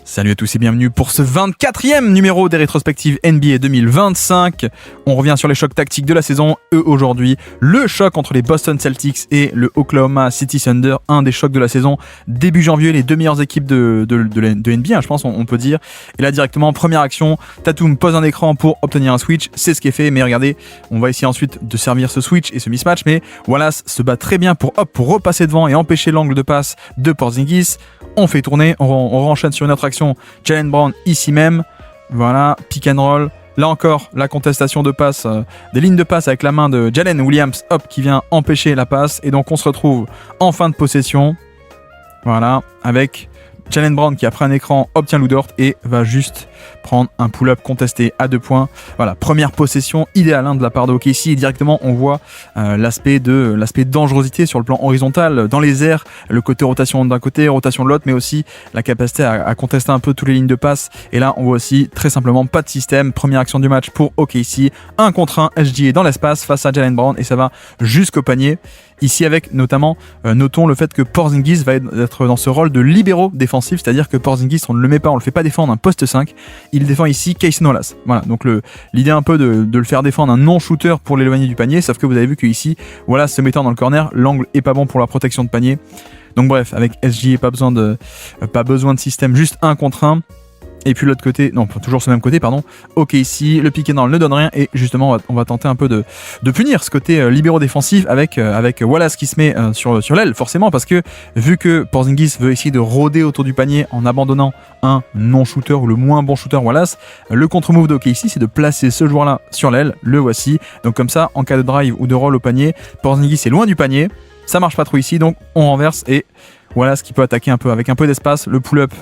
Salut à tous et bienvenue pour ce 24e numéro des rétrospectives NBA 2025. On revient sur les chocs tactiques de la saison. Aujourd'hui, le choc entre les Boston Celtics et le Oklahoma City Thunder, un des chocs de la saison. Début janvier, les deux meilleures équipes de NBA, je pense, on peut dire. Et là, directement, première action, Tatum pose un écran pour obtenir un switch. C'est ce qui est fait, mais regardez, on va essayer ensuite de servir ce switch et ce mismatch. Mais Wallace se bat très bien pour repasser devant et empêcher l'angle de passe de Porzingis. On fait tourner, on enchaîne sur une autre action. Jaylen Brown ici même, voilà, pick and roll. Là encore, la contestation de passe, des lignes de passe avec la main de Jalen Williams, qui vient empêcher la passe. Et donc on se retrouve en fin de possession, voilà, avec Jaylen Brown qui après un écran obtient Ludort et va juste prendre un pull-up contesté à 2 points. Voilà, première possession idéale de la part de OKC et directement on voit l'aspect dangerosité sur le plan horizontal, dans les airs, le côté rotation d'un côté, rotation de l'autre, mais aussi la capacité à contester un peu toutes les lignes de passe. Et là on voit aussi très simplement pas de système. Première action du match pour OKC, 1 contre 1 SGA dans l'espace face à Jaylen Brown et ça va jusqu'au panier. Ici avec notamment, notons le fait que Porzingis va être dans ce rôle de libéraux défensif, c'est-à-dire que Porzingis on ne le met pas, on le fait pas défendre un poste 5, il défend ici Cason Wallace. Voilà, donc l'idée un peu de le faire défendre un non-shooter pour l'éloigner du panier, sauf que vous avez vu qu'ici, Wallace se mettant dans le corner, l'angle est pas bon pour la protection de panier. Donc bref, avec SGA pas besoin de système, juste 1 contre 1. Et puis l'autre côté, non, toujours ce même côté, pardon. Ok, ici, le pick and roll ne donne rien et justement, on va tenter un peu de punir ce côté libéraux défensif avec Wallace qui se met sur l'aile, forcément, parce que vu que Porzingis veut essayer de rôder autour du panier en abandonnant un non-shooter ou le moins bon shooter Wallace, le contre-move de OKC, c'est de placer ce joueur-là sur l'aile, le voici. Donc comme ça, en cas de drive ou de roll au panier, Porzingis est loin du panier, ça marche pas trop ici, donc on renverse et voilà ce qui peut attaquer un peu avec un peu d'espace. Le pull-up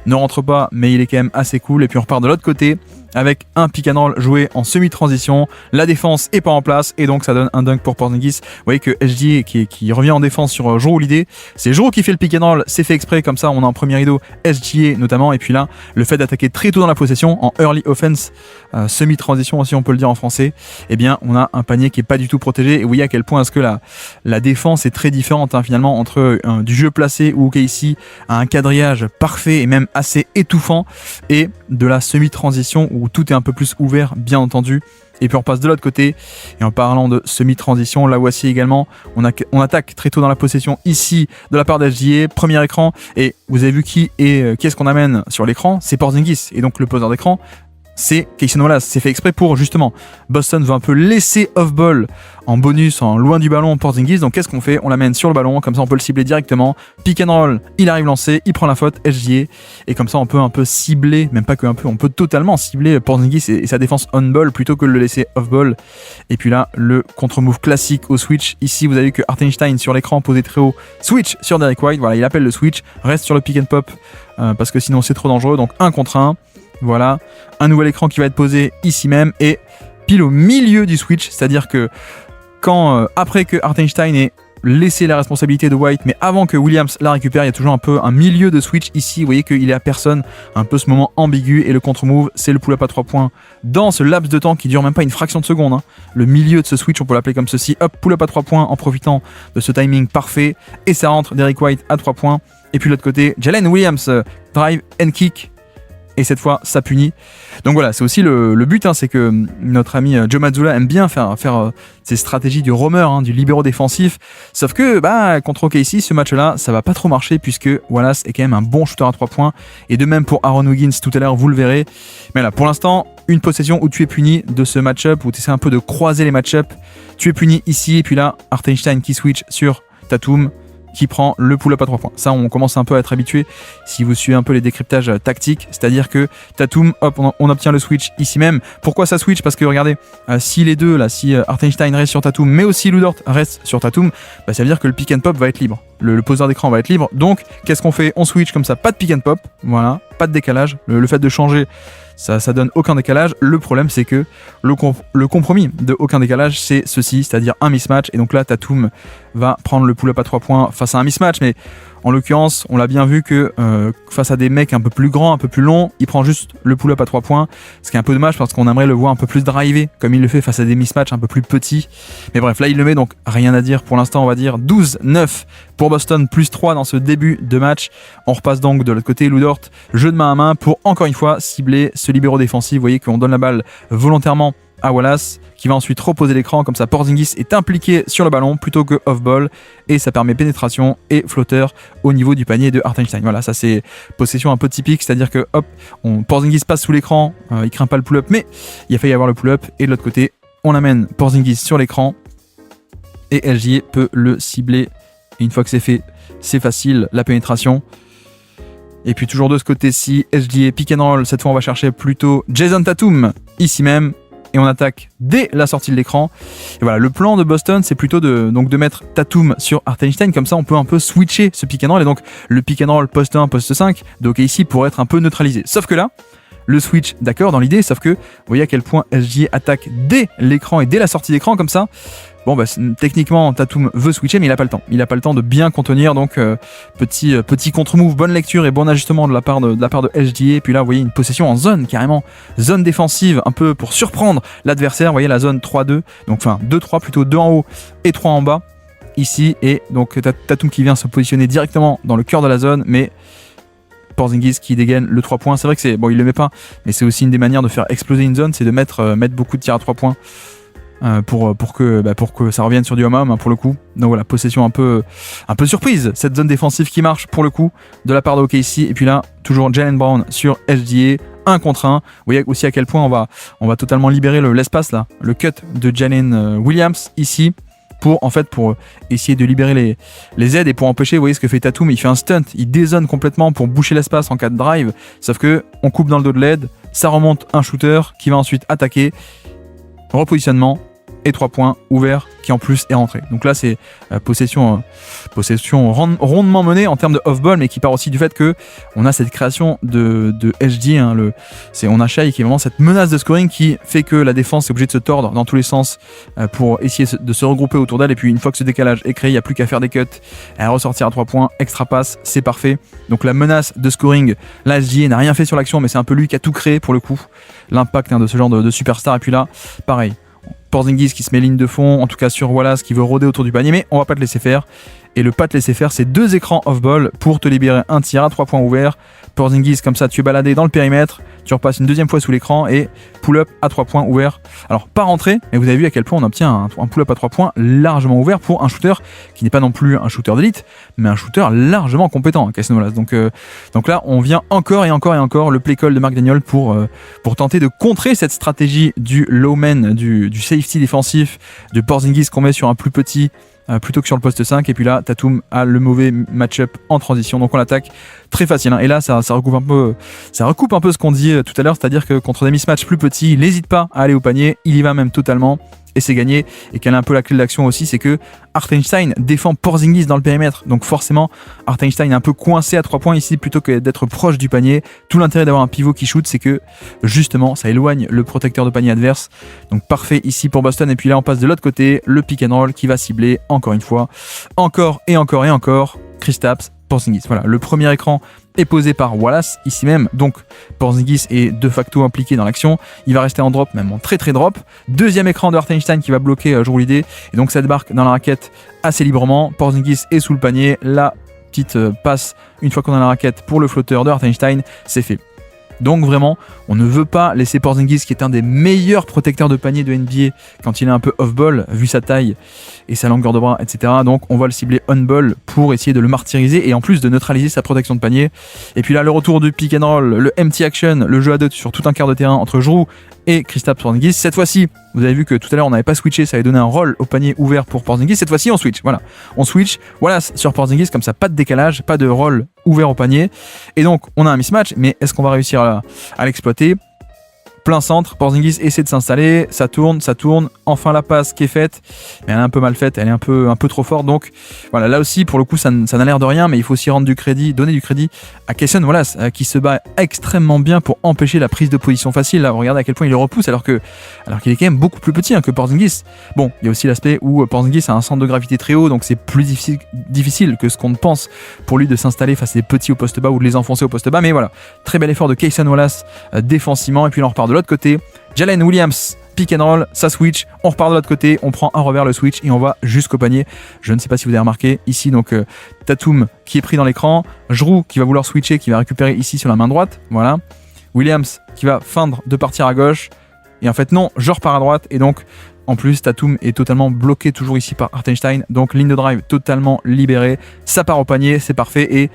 ne rentre pas, mais il est quand même assez cool. Et puis on repart de l'autre côté avec un pick and roll joué en semi-transition. La défense est pas en place et donc ça donne un dunk pour Porzingis. Vous voyez que SGA qui revient en défense sur Jrue Holiday. C'est Jrue qui fait le pick and roll, c'est fait exprès, comme ça on a en premier rideau SGA notamment. Et puis là, le fait d'attaquer très tôt dans la possession, en early offense, semi-transition aussi on peut le dire en français, eh bien on a un panier qui est pas du tout protégé. Et vous voyez à quel point est-ce que la défense est très différente finalement entre du jeu placé où OKC a un quadrillage parfait et même assez étouffant et de la semi-transition où tout est un peu plus ouvert, bien entendu. Et puis on passe de l'autre côté, et en parlant de semi-transition, la voici également, on attaque très tôt dans la possession ici de la part d'SGA, premier écran, et vous avez vu qui est-ce qu'on amène sur l'écran, c'est Porzingis, et donc le poseur d'écran, c'est Cason Wallace. C'est fait exprès pour justement Boston veut un peu laisser off-ball en bonus, en loin du ballon Porzingis. Donc qu'est-ce qu'on fait? On l'amène sur le ballon, comme ça on peut le cibler directement. Pick and roll, il arrive lancé, il prend la faute, SGA. Et comme ça on peut un peu cibler, même pas que un peu, on peut totalement cibler Porzingis et sa défense on-ball plutôt que de le laisser off-ball. Et puis là, le contre-move classique au switch. Ici vous avez vu que Hartenstein sur l'écran posé très haut, switch sur Derrick White. Voilà, il appelle le switch, reste sur le pick and pop parce que sinon c'est trop dangereux. Donc 1 contre 1. Voilà, un nouvel écran qui va être posé ici même et pile au milieu du switch, c'est-à-dire que quand après que Hartenstein ait laissé la responsabilité de White, mais avant que Williams la récupère, il y a toujours un peu un milieu de switch ici, vous voyez qu'il est à personne, un peu ce moment ambigu, et le contre-move, c'est le pull-up à 3 points dans ce laps de temps qui dure même pas une fraction de seconde. Le milieu de ce switch, on peut l'appeler comme ceci, hop, pull-up à 3 points en profitant de ce timing parfait, et ça rentre Derrick White à 3 points, et puis de l'autre côté, Jalen Williams, drive and kick, et cette fois ça punit. Donc voilà, c'est aussi le but, c'est que notre ami Joe Mazzulla aime bien faire ces stratégies du roamer, du libéraux défensif, sauf que contre OKC, ce match-là, ça va pas trop marcher puisque Wallace est quand même un bon shooter à 3 points, et de même pour Aaron Wiggins tout à l'heure, vous le verrez. Mais là, pour l'instant, une possession où tu es puni de ce match-up, où tu essaies un peu de croiser les match-up, tu es puni ici, et puis là, Hartenstein qui switch sur Tatum, qui prend le pull-up à 3 points. Ça, on commence un peu à être habitué si vous suivez un peu les décryptages tactiques, c'est-à-dire que Tatum, hop, on obtient le switch ici même. Pourquoi ça switch? Parce que regardez, si les deux, là, si Hartenstein reste sur Tatum, mais aussi Ludort reste sur Tatum, ça veut dire que le pick and pop va être libre. Le poseur d'écran va être libre. Donc, qu'est-ce qu'on fait? On switch comme ça, pas de pick and pop, voilà, pas de décalage. Le fait de changer, ça donne aucun décalage. Le problème, c'est que le compromis de aucun décalage, c'est ceci, c'est-à-dire un mismatch. Et donc là, Tatum va prendre le pull-up à 3 points face à un mismatch. Mais En l'occurrence, on l'a bien vu que face à des mecs un peu plus grands, un peu plus longs, il prend juste le pull-up à 3 points, ce qui est un peu dommage parce qu'on aimerait le voir un peu plus driver, comme il le fait face à des mismatchs un peu plus petits. Mais bref, là il le met, donc rien à dire pour l'instant, on va dire 12-9 pour Boston, plus 3 dans ce début de match. On repasse donc de l'autre côté, Lou Dort, jeu de main à main pour encore une fois cibler ce libéro défensif. Vous voyez qu'on donne la balle volontairement à Wallace, qui va ensuite reposer l'écran, comme ça Porzingis est impliqué sur le ballon plutôt que off-ball, et ça permet pénétration et flotteur au niveau du panier de Hartenstein. Voilà, ça c'est possession un peu typique, c'est-à-dire que hop, Porzingis passe sous l'écran, il craint pas le pull-up, mais il a failli avoir le pull-up, et de l'autre côté, on amène Porzingis sur l'écran, et SGA peut le cibler, et une fois que c'est fait, c'est facile, la pénétration. Et puis toujours de ce côté-ci, SGA pick and roll, cette fois on va chercher plutôt Jason Tatum, ici même, et on attaque dès la sortie de l'écran. Et voilà, le plan de Boston, c'est plutôt de mettre Tatum sur Hartenstein, comme ça on peut un peu switcher ce pick and roll, et donc le pick and roll poste 1, poste 5, donc ici pour être un peu neutralisé. Sauf que là, le switch, d'accord, dans l'idée, sauf que vous voyez à quel point SGA attaque dès l'écran et dès la sortie d'écran, comme ça. Bon, bah, techniquement, Tatum veut switcher, mais il n'a pas le temps. Il n'a pas le temps de bien contenir, donc petit contre-move, bonne lecture et bon ajustement de la part de SGA. Et puis là, vous voyez une possession en zone, carrément, zone défensive, un peu pour surprendre l'adversaire. Vous voyez la zone 3-2, donc enfin 2-3 plutôt, 2 en haut et 3 en bas, ici. Et donc Tatum qui vient se positionner directement dans le cœur de la zone, mais Porzingis qui dégaine le 3 points. C'est vrai que c'est, bon, il le met pas, mais c'est aussi une des manières de faire exploser une zone, c'est de mettre beaucoup de tirs à 3 points. Pour que ça revienne sur du homme-homme, hein, pour le coup. Donc voilà, possession un peu surprise, cette zone défensive qui marche pour le coup de la part de OKC. Et puis là, toujours Jaylen Brown sur SGA, 1 contre 1. Vous voyez aussi à quel point on va totalement libérer l'espace là, le cut de Jalen Williams ici, pour essayer de libérer les aides et pour empêcher, vous voyez ce que fait Tatum, il fait un stunt, il dézone complètement pour boucher l'espace en cas de drive, sauf que on coupe dans le dos de l'aide, ça remonte un shooter qui va ensuite attaquer, repositionnement et 3 points ouverts qui en plus est rentré. Donc là c'est possession rondement menée en termes de off-ball, mais qui part aussi du fait que on a cette création de SG, hein, on a Shai qui est vraiment cette menace de scoring qui fait que la défense est obligée de se tordre dans tous les sens pour essayer de se regrouper autour d'elle, et puis une fois que ce décalage est créé, il n'y a plus qu'à faire des cuts, à ressortir à 3 points, extra passe, c'est parfait. Donc la menace de scoring, là SG n'a rien fait sur l'action, mais c'est un peu lui qui a tout créé pour le coup, l'impact de ce genre de superstar. Et puis là pareil, Porzingis qui se met ligne de fond, en tout cas sur Wallace qui veut rôder autour du panier, mais on va pas te laisser faire. Et le pas te laisser faire, c'est 2 écrans off-ball pour te libérer un tir à 3 points ouverts. Porzingis, comme ça, tu es baladé dans le périmètre, tu repasses une deuxième fois sous l'écran et pull-up à 3 points ouverts. Alors, pas rentré, mais vous avez vu à quel point on obtient un pull-up à 3 points largement ouvert pour un shooter qui n'est pas non plus un shooter d'élite, mais un shooter largement compétent, Cason Wallace. Donc là, on vient encore le play call de Mark Daniel pour tenter de contrer cette stratégie du low man, du safety défensif de Porzingis qu'on met sur un plus petit plutôt que sur le poste 5, et puis là Tatum a le mauvais match-up en transition, donc on l'attaque très facile, hein. Et là ça recoupe un peu ce qu'on dit tout à l'heure, c'est-à-dire que contre des mismatchs plus petits, il n'hésite pas à aller au panier, il y va même totalement, et c'est gagné. Et quelle est un peu la clé de l'action aussi, c'est que Hartenstein défend Porzingis dans le périmètre, donc forcément Hartenstein est un peu coincé à 3 points ici plutôt que d'être proche du panier. Tout l'intérêt d'avoir un pivot qui shoot, c'est que justement ça éloigne le protecteur de panier adverse, donc parfait ici pour Boston. Et puis là on passe de l'autre côté, le pick and roll qui va cibler encore une fois, encore Kristaps Porzingis. Voilà, le premier écran est posé par Wallace ici même, donc Porzingis est de facto impliqué dans l'action, il va rester en drop, même en très drop. Deuxième écran de Hartenstein qui va bloquer Jrue Holiday, et donc ça débarque dans la raquette assez librement. Porzingis est sous le panier, la petite passe une fois qu'on a la raquette pour le flotteur de Hartenstein, c'est fait. Donc vraiment, on ne veut pas laisser Porzingis, qui est un des meilleurs protecteurs de panier de NBA quand il est un peu off-ball, vu sa taille et sa longueur de bras, etc. Donc on va le cibler on-ball pour essayer de le martyriser et en plus de neutraliser sa protection de panier. Et puis là, le retour du pick and roll, le empty action, le jeu à deux sur tout un quart de terrain entre Jrue et Kristaps Porzingis. Cette fois-ci, vous avez vu que tout à l'heure on n'avait pas switché, ça avait donné un roll au panier ouvert pour Porzingis. Cette fois-ci on switch, voilà, on switch, voilà, sur Porzingis, comme ça pas de décalage, pas de roll ouvert au panier, et donc on a un mismatch, mais est-ce qu'on va réussir à l'exploiter? plein centre, Porzingis essaie de s'installer, ça tourne, enfin la passe qui est faite, mais elle est un peu mal faite, elle est un peu trop forte, donc voilà, là aussi pour le coup ça n'a l'air de rien, mais il faut aussi donner du crédit à Cason Wallace qui se bat extrêmement bien pour empêcher la prise de position facile. Là, regardez à quel point il le repousse alors qu'il est quand même beaucoup plus petit que Porzingis. Bon, il y a aussi l'aspect où Porzingis a un centre de gravité très haut, donc c'est plus difficile que ce qu'on pense pour lui de s'installer face à des petits au poste bas ou de les enfoncer au poste bas, mais voilà, très bel effort de Cason Wallace défensivement, et puis là on repart de l'autre côté, Jalen Williams, pick and roll, ça switch, on repart de l'autre côté, on prend un revers le switch et on va jusqu'au panier. Je ne sais pas si vous avez remarqué, ici donc Tatum qui est pris dans l'écran, Jrue qui va vouloir switcher, qui va récupérer ici sur la main droite, voilà, Williams qui va feindre de partir à gauche, et en fait non, je repars à droite, et donc en plus Tatum est totalement bloqué toujours ici par Hartenstein, donc ligne de drive totalement libérée, ça part au panier, c'est parfait, et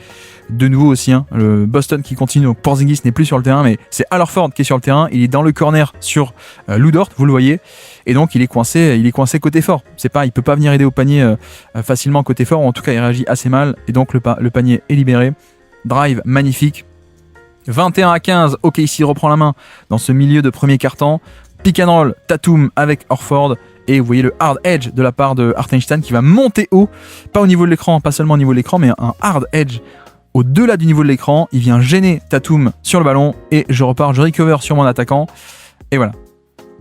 de nouveau aussi, le Boston qui continue, donc Porzingis n'est plus sur le terrain, mais c'est Al Horford qui est sur le terrain, il est dans le corner sur Lou Dort, vous le voyez, et donc il est coincé côté fort, il peut pas venir aider au panier facilement côté fort, ou en tout cas il réagit assez mal, et donc le panier est libéré, drive magnifique, 21-15, OKC reprend la main dans ce milieu de premier quart-temps, pick and roll, Tatum avec Horford, et vous voyez le hard edge de la part de Hartenstein qui va monter haut, pas au niveau de l'écran, pas seulement au niveau de l'écran, mais un hard edge au-delà du niveau de l'écran, il vient gêner Tatum sur le ballon, et je recover sur mon attaquant, et voilà.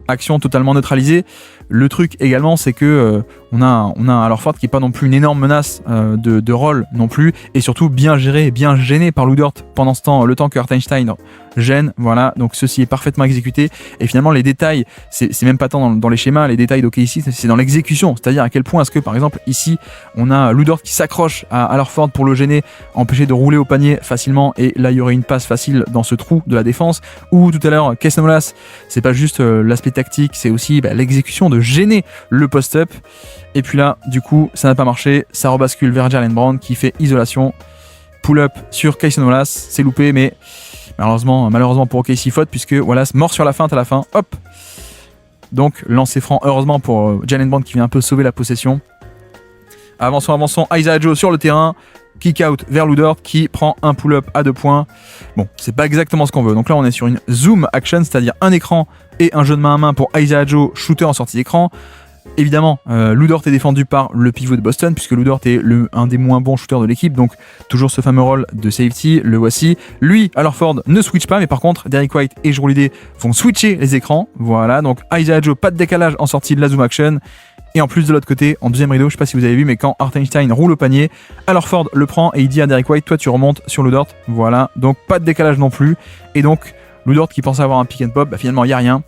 Action totalement neutralisée. Le truc également, c'est que on a Al Horford qui est pas non plus une énorme menace de rôle non plus, et surtout bien géré et bien gêné par Lou Dort pendant ce temps, le temps que Hartenstein gêne, voilà, donc ceci est parfaitement exécuté, et finalement les détails, c'est même pas tant dans les schémas, les détails d'OKC, c'est dans l'exécution, c'est-à-dire à quel point est-ce que par exemple ici on a Lou Dort qui s'accroche à Al Horford pour le gêner, empêcher de rouler au panier facilement, et là il y aurait une passe facile dans ce trou de la défense, ou tout à l'heure Cason Wallace, c'est pas juste l'aspect tactique, c'est aussi l'exécution de gêner le post-up, et puis là du coup ça n'a pas marché, ça rebascule vers Jaylen Brown qui fait isolation, pull-up sur Cason Wallace, c'est loupé, mais malheureusement pour OKC faute, puisque Wallace mort sur la feinte à la fin, hop, donc lancer franc heureusement pour Jaylen Brown qui vient un peu sauver la possession. Avançons, Isaiah Joe sur le terrain, kick out vers Lou Dort qui prend un pull-up à 2 points. Bon, c'est pas exactement ce qu'on veut, donc là on est sur une zoom action, c'est-à-dire un écran et un jeu de main à main pour Isaiah Joe, shooter en sortie d'écran. Évidemment, Lou Dort est défendu par le pivot de Boston, puisque Lou Dort est un des moins bons shooters de l'équipe, donc toujours ce fameux rôle de safety, le voici. Lui, Al Horford ne switch pas, mais par contre, Derrick White et Jrue Holiday vont switcher les écrans. Voilà, donc Isaiah Joe, pas de décalage en sortie de la zoom action. Et en plus de l'autre côté, en deuxième rideau, je sais pas si vous avez vu, mais quand Hartenstein roule au panier, Al Horford le prend et il dit à Derrick White, toi tu remontes sur Lou Dort. Voilà, donc pas de décalage non plus. Et donc, Lou Dort qui pensait avoir un pick and pop, finalement il n'y a rien.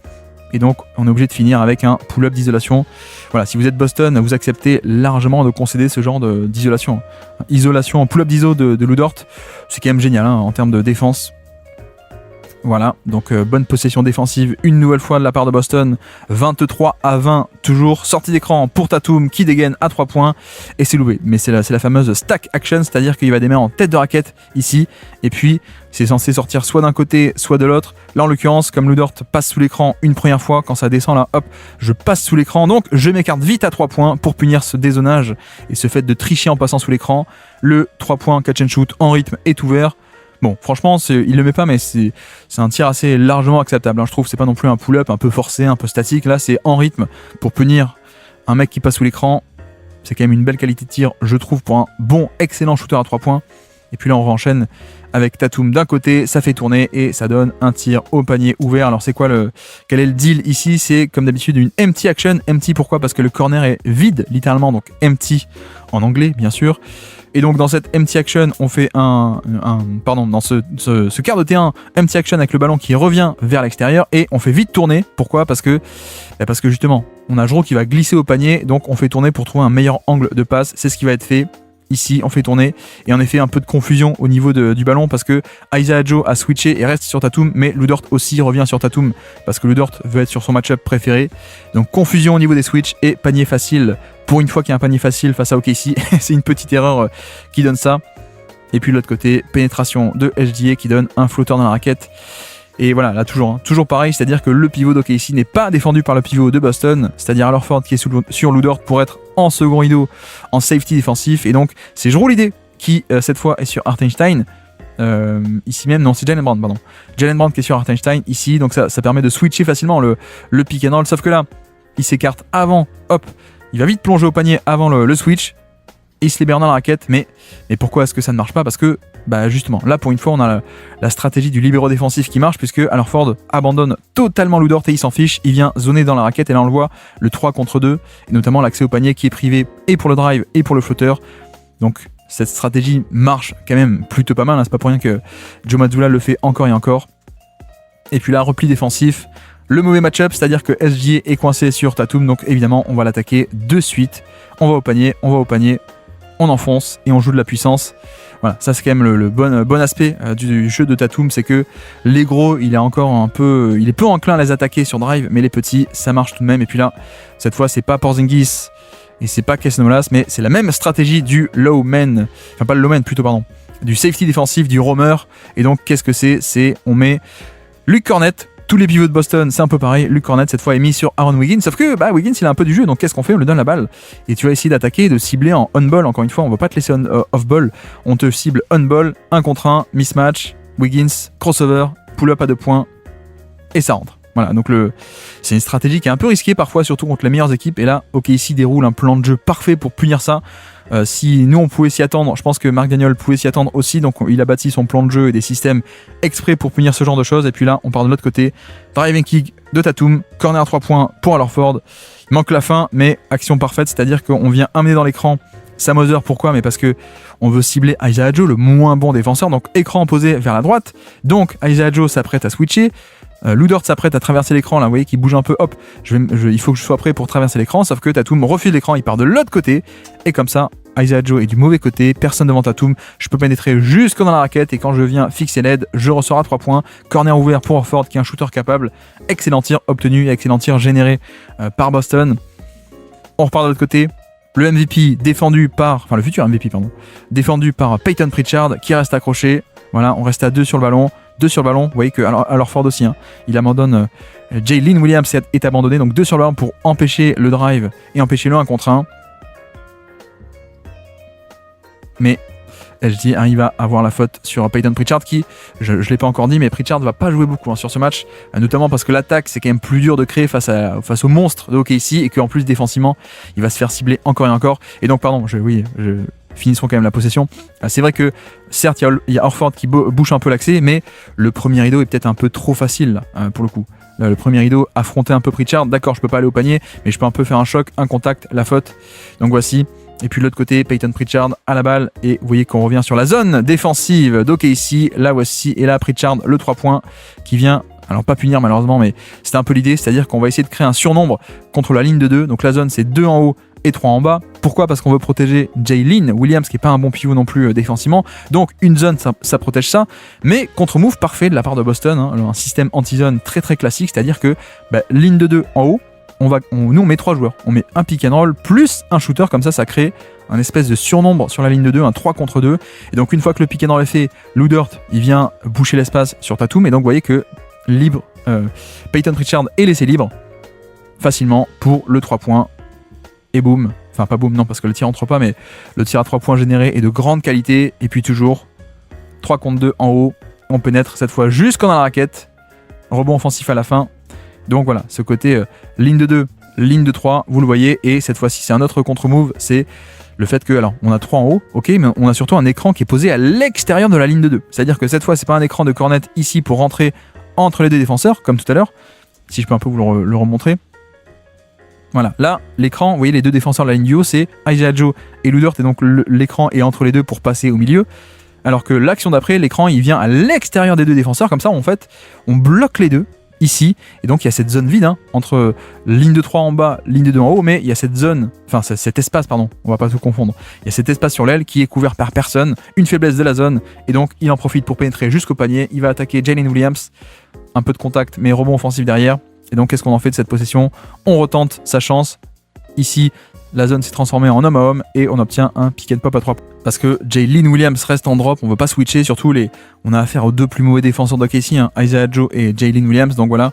Et donc on est obligé de finir avec un pull-up d'isolation. Voilà, si vous êtes Boston, vous acceptez largement de concéder ce genre d'isolation. Isolation, pull-up d'iso de Lou Dort, c'est quand même génial en termes de défense. Voilà, donc bonne possession défensive une nouvelle fois de la part de Boston, 23-20 toujours, sortie d'écran pour Tatum qui dégaine à 3 points, et c'est loupé, mais c'est la fameuse stack action, c'est-à-dire qu'il va démarrer en tête de raquette ici, et puis c'est censé sortir soit d'un côté soit de l'autre. Là en l'occurrence, comme Lou Dort passe sous l'écran une première fois, quand ça descend là, hop, je passe sous l'écran, donc je m'écarte vite à 3 points pour punir ce dézonage et ce fait de tricher en passant sous l'écran. Le 3 points catch and shoot en rythme est ouvert. Bon, franchement, il le met pas, mais c'est un tir assez largement acceptable. Je trouve que c'est pas non plus un pull-up un peu forcé, un peu statique. Là, c'est en rythme pour punir un mec qui passe sous l'écran. C'est quand même une belle qualité de tir, je trouve, pour un bon, excellent shooter à 3 points. Et puis là, on enchaîne avec Tatum d'un côté, ça fait tourner et ça donne un tir au panier ouvert. Alors, quel est le deal ici? C'est comme d'habitude une empty action. Empty, pourquoi? Parce que le corner est vide, littéralement, donc empty en anglais, bien sûr. Et donc dans cette empty action, on fait dans ce quart de terrain, empty action avec le ballon qui revient vers l'extérieur et on fait vite tourner. Pourquoi? Parce que justement, on a Jrue qui va glisser au panier, donc on fait tourner pour trouver un meilleur angle de passe. C'est ce qui va être fait. Ici, on fait tourner et en effet un peu de confusion au niveau du ballon parce que Isaiah Joe a switché et reste sur Tatum, mais Lou Dort aussi revient sur Tatum parce que Lou Dort veut être sur son match-up préféré. Donc confusion au niveau des switches et panier facile. Pour une fois qu'il y a un panier facile face à OKC, c'est une petite erreur qui donne ça. Et puis de l'autre côté, pénétration de HDA qui donne un flotteur dans la raquette. Et voilà, là toujours pareil, c'est-à-dire que le pivot d'OKC n'est pas défendu par le pivot de Boston, c'est-à-dire Al Horford qui est sur Lou Dort pour être en second rideau, en safety défensif, et donc c'est Jrue Holiday qui cette fois est sur Hartenstein. ici même, non c'est Jaylen Brown, pardon. Jaylen Brown qui est sur Hartenstein ici, donc ça permet de switcher facilement le pick and roll, sauf que là, il s'écarte avant, hop, il va vite plonger au panier avant le switch, et il se libère dans la raquette, mais pourquoi est-ce que ça ne marche pas? Parce que, bah justement, là pour une fois on a la stratégie du libéro défensif qui marche, puisque Al Horford abandonne totalement Lou Dort et il s'en fiche, il vient zoner dans la raquette, et là on le voit, le 3 contre 2, et notamment l'accès au panier qui est privé et pour le drive et pour le flotteur, donc cette stratégie marche quand même plutôt pas mal, hein. C'est pas pour rien que Joe Mazzulla le fait encore et encore. Et puis là, repli défensif, le mauvais match-up, c'est-à-dire que SGA est coincé sur Tatum, donc évidemment on va l'attaquer de suite, on va au panier, on enfonce et on joue de la puissance. Voilà, ça c'est quand même le bon aspect du jeu de Tatum, c'est que les gros, il est peu enclin à les attaquer sur drive, mais les petits, ça marche tout de même. Et puis là, cette fois, c'est pas Porzingis et c'est pas Kesnolas, mais c'est la même stratégie du low man, enfin pas le low man plutôt, pardon, du safety défensif, du roamer. Et donc qu'est-ce que c'est on met Luke Cornett. Tous les pivots de Boston, c'est un peu pareil. Luke Cornett, cette fois, est mis sur Aaron Wiggins. Sauf que Wiggins, il a un peu du jeu. Donc, qu'est-ce qu'on fait? On lui donne la balle. Et tu vas essayer d'attaquer, de cibler en on-ball. Encore une fois, on ne va pas te laisser off-ball. On te cible on-ball, 1 contre 1, mismatch, Wiggins, crossover, pull-up à 2 points. Et ça rentre. Voilà, donc c'est une stratégie qui est un peu risquée parfois, surtout contre les meilleures équipes. Et là, OKC déroule un plan de jeu parfait pour punir ça. Si nous on pouvait s'y attendre, je pense que Mark Daniel pouvait s'y attendre aussi, donc il a bâti son plan de jeu et des systèmes exprès pour punir ce genre de choses. Et puis là on part de l'autre côté, driving kick de Tatum, corner à 3 points pour Al Horford, il manque la fin mais action parfaite, c'est-à-dire qu'on vient amener dans l'écran Sam Hauser. Pourquoi? Mais parce que on veut cibler Isaiah Joe, le moins bon défenseur, donc écran posé vers la droite, donc Isaiah Joe s'apprête à switcher. Lou Dort s'apprête à traverser l'écran, là vous voyez qu'il bouge un peu, hop, il faut que je sois prêt pour traverser l'écran, sauf que Tatum refuse l'écran, il part de l'autre côté, et comme ça, Isaiah Joe est du mauvais côté, personne devant Tatum, je peux pénétrer jusque dans la raquette, et quand je viens fixer l'aide, je ressors à 3 points, corner ouvert pour Horford qui est un shooter capable, excellent tir obtenu, excellent tir généré par Boston. On repart de l'autre côté, le MVP défendu par, enfin le futur MVP pardon, défendu par Peyton Pritchard qui reste accroché, voilà, on reste à 2 sur le ballon, vous voyez que Al Horford aussi, hein, il abandonne, Jalen Williams est abandonné, donc 2 sur le ballon pour empêcher le drive et empêcher le 1 contre 1. Mais SG arrive à avoir la faute sur Peyton Pritchard qui, je ne l'ai pas encore dit, mais Pritchard ne va pas jouer beaucoup sur ce match, notamment parce que l'attaque c'est quand même plus dur de créer face au monstre de OKC et qu'en plus défensivement il va se faire cibler encore et encore. Et donc pardon, finissons quand même la possession. C'est vrai que certes il y a Horford qui bouche un peu l'accès, mais le premier rideau est peut-être un peu trop facile là, pour le coup. Là, le premier rideau, affronter un peu Pritchard, d'accord je peux pas aller au panier, mais je peux un peu faire un choc, un contact, la faute. Donc voici. Et puis de l'autre côté, Peyton Pritchard à la balle, et vous voyez qu'on revient sur la zone défensive d'OKC, là voici, et là Pritchard, le 3 points qui vient, alors pas punir malheureusement, mais c'était un peu l'idée, c'est-à-dire qu'on va essayer de créer un surnombre contre la ligne de 2, donc la zone c'est 2 en haut et 3 en bas. Pourquoi? Parce qu'on veut protéger Jalen Williams qui est pas un bon pivot non plus défensivement, donc une zone ça protège ça, mais contre-move parfait de la part de Boston, hein, un système anti-zone très très classique, c'est-à-dire que ligne de 2 en haut, nous on met 3 joueurs, on met un pick and roll plus un shooter, comme ça crée un espèce de surnombre sur la ligne de 2, un 3 contre 2, et donc une fois que le pick and roll est fait, Lou Dort il vient boucher l'espace sur Tatum, et donc vous voyez que libre, Peyton Pritchard est laissé libre facilement pour le 3 points, et boum, enfin pas boum non parce que le tir entre pas, mais le tir à 3 points généré est de grande qualité, et puis toujours 3 contre 2 en haut, on pénètre cette fois jusqu'en dans la raquette, rebond offensif à la fin. Donc voilà, ce côté ligne de 2, ligne de 3, vous le voyez, et cette fois-ci c'est un autre contre-move, c'est le fait que, alors on a 3 en haut, ok, mais on a surtout un écran qui est posé à l'extérieur de la ligne de 2, c'est-à-dire que cette fois c'est pas un écran de cornette ici pour rentrer entre les deux défenseurs, comme tout à l'heure, si je peux un peu vous le remontrer. Voilà, là l'écran, vous voyez les deux défenseurs de la ligne du haut, c'est Isaiah Joe et Lou Dort, et donc l'écran est entre les deux pour passer au milieu, alors que l'action d'après, l'écran il vient à l'extérieur des deux défenseurs, comme ça en fait on bloque les deux ici, et donc il y a cette zone vide entre ligne de 3 en bas, ligne de 2 en haut, mais il y a cette zone, enfin cet espace, pardon, on va pas tout confondre, il y a cet espace sur l'aile qui est couvert par personne, une faiblesse de la zone, et donc il en profite pour pénétrer jusqu'au panier, il va attaquer Jalen Williams, un peu de contact mais rebond offensif derrière, et donc qu'est-ce qu'on en fait de cette possession? On retente sa chance, ici la zone s'est transformée en homme à homme et on obtient un pick and pop à 3 points. Parce que Jalen Williams reste en drop, on veut pas switcher, surtout on a affaire aux deux plus mauvais défenseurs d'OKC, Isaiah Joe et Jalen Williams, donc voilà.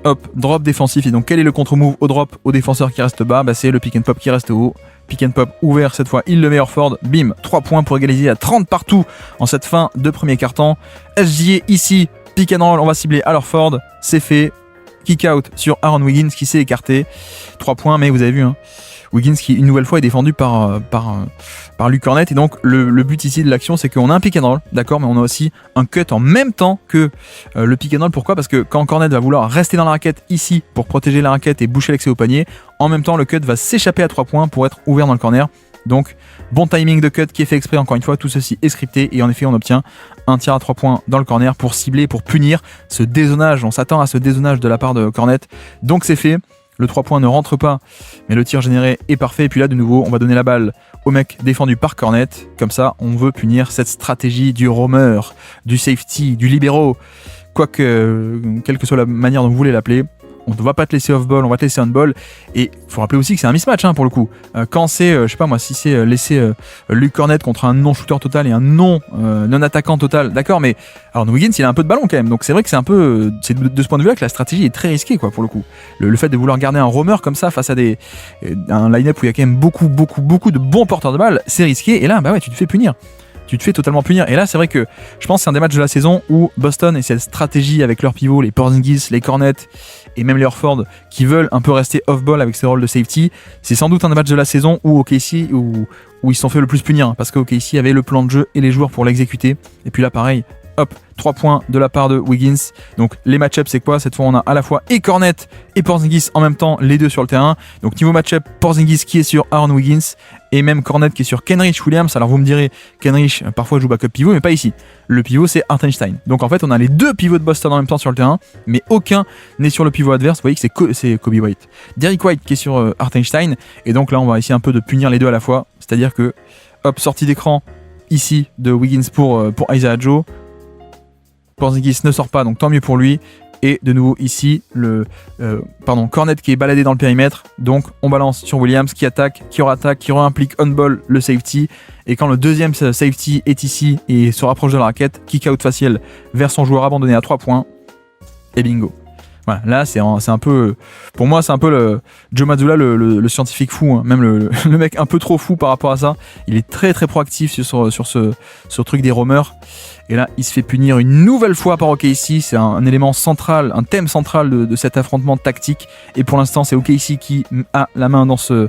Hop, drop défensif, et donc quel est le contre-move au drop au défenseur qui reste bas? C'est le pick and pop qui reste haut, pick and pop ouvert cette fois, il le met Horford, bim, 3 points pour égaliser à 30 partout en cette fin de premier quart-temps. SGA ici, pick and roll, on va cibler à Horford, c'est fait, kick out sur Aaron Wiggins qui s'est écarté, 3 points, mais vous avez vu, hein, Wiggins qui une nouvelle fois est défendu par Luke Kornet, et donc le but ici de l'action c'est qu'on a un pick and roll, d'accord, mais on a aussi un cut en même temps que le pick and roll. Pourquoi ? Parce que quand Kornet va vouloir rester dans la raquette ici pour protéger la raquette et boucher l'accès au panier, en même temps le cut va s'échapper à 3 points pour être ouvert dans le corner. Donc bon timing de cut qui est fait exprès, encore une fois, tout ceci est scripté et en effet on obtient un tir à 3 points dans le corner pour cibler, pour punir ce dézonage. On s'attend à ce dézonage de la part de Kornet, donc c'est fait. Le 3 points ne rentre pas, mais le tir généré est parfait. Et puis là, de nouveau, on va donner la balle au mec défendu par Kornet. Comme ça, on veut punir cette stratégie du roamer, du safety, du libéraux. Quoique, quelle que soit la manière dont vous voulez l'appeler, on ne va pas te laisser off-ball, on va te laisser on-ball. Et il faut rappeler aussi que c'est un mismatch pour le coup. Quand c'est, je sais pas moi, si c'est laisser Luke Kornet contre un non-shooter total et un non-attaquant total, d'accord, mais alors Wiggins il a un peu de ballon quand même, donc c'est vrai que c'est un peu, c'est de ce point de vue là que la stratégie est très risquée quoi pour le coup. Le fait de vouloir garder un roamer comme ça face à un line-up où il y a quand même beaucoup de bons porteurs de balles, c'est risqué, et là bah ouais, tu te fais punir. Tu te fais totalement punir. Et là, c'est vrai que je pense que c'est un des matchs de la saison où Boston et cette stratégie avec leurs pivots, les Porzingis, les Kornet et même les Horford, qui veulent un peu rester off-ball avec ces rôles de safety, c'est sans doute un des matchs de la saison où OKC, où ils se sont fait le plus punir, parce qu'OKC avait le plan de jeu et les joueurs pour l'exécuter. Et puis là, pareil, hop, 3 points de la part de Wiggins. Donc les match-ups, c'est quoi ? Cette fois, on a à la fois et Kornet et Porzingis en même temps, les deux sur le terrain. Donc niveau match-up, Porzingis qui est sur Aaron Wiggins et même Kornet qui est sur Kenrich Williams. Alors vous me direz, Kenrich parfois joue backup pivot, mais pas ici. Le pivot, c'est Hartenstein. Donc en fait, on a les deux pivots de Boston en même temps sur le terrain, mais aucun n'est sur le pivot adverse. Vous voyez que c'est Kobe White. Derrick White qui est sur Hartenstein. Et donc là, on va essayer un peu de punir les deux à la fois. C'est-à-dire que, hop, sortie d'écran ici de Wiggins pour Isaiah Joe. Porzingis ne sort pas, donc tant mieux pour lui. Et de nouveau ici, Kornet qui est baladé dans le périmètre. Donc on balance sur Williams qui attaque, qui re-attaque, qui re-implique on-ball le safety. Et quand le deuxième safety est ici et se rapproche de la raquette, kick out facial vers son joueur abandonné à 3 points. Et bingo. Voilà, là c'est un peu, pour moi c'est un peu le Joe Mazzulla, le scientifique fou, hein. Même le mec un peu trop fou par rapport à ça. Il est très très proactif sur ce truc des roamers. Et là il se fait punir une nouvelle fois par OKC. C'est un élément central, un thème central de cet affrontement tactique. Et pour l'instant c'est OKC qui a la main dans ce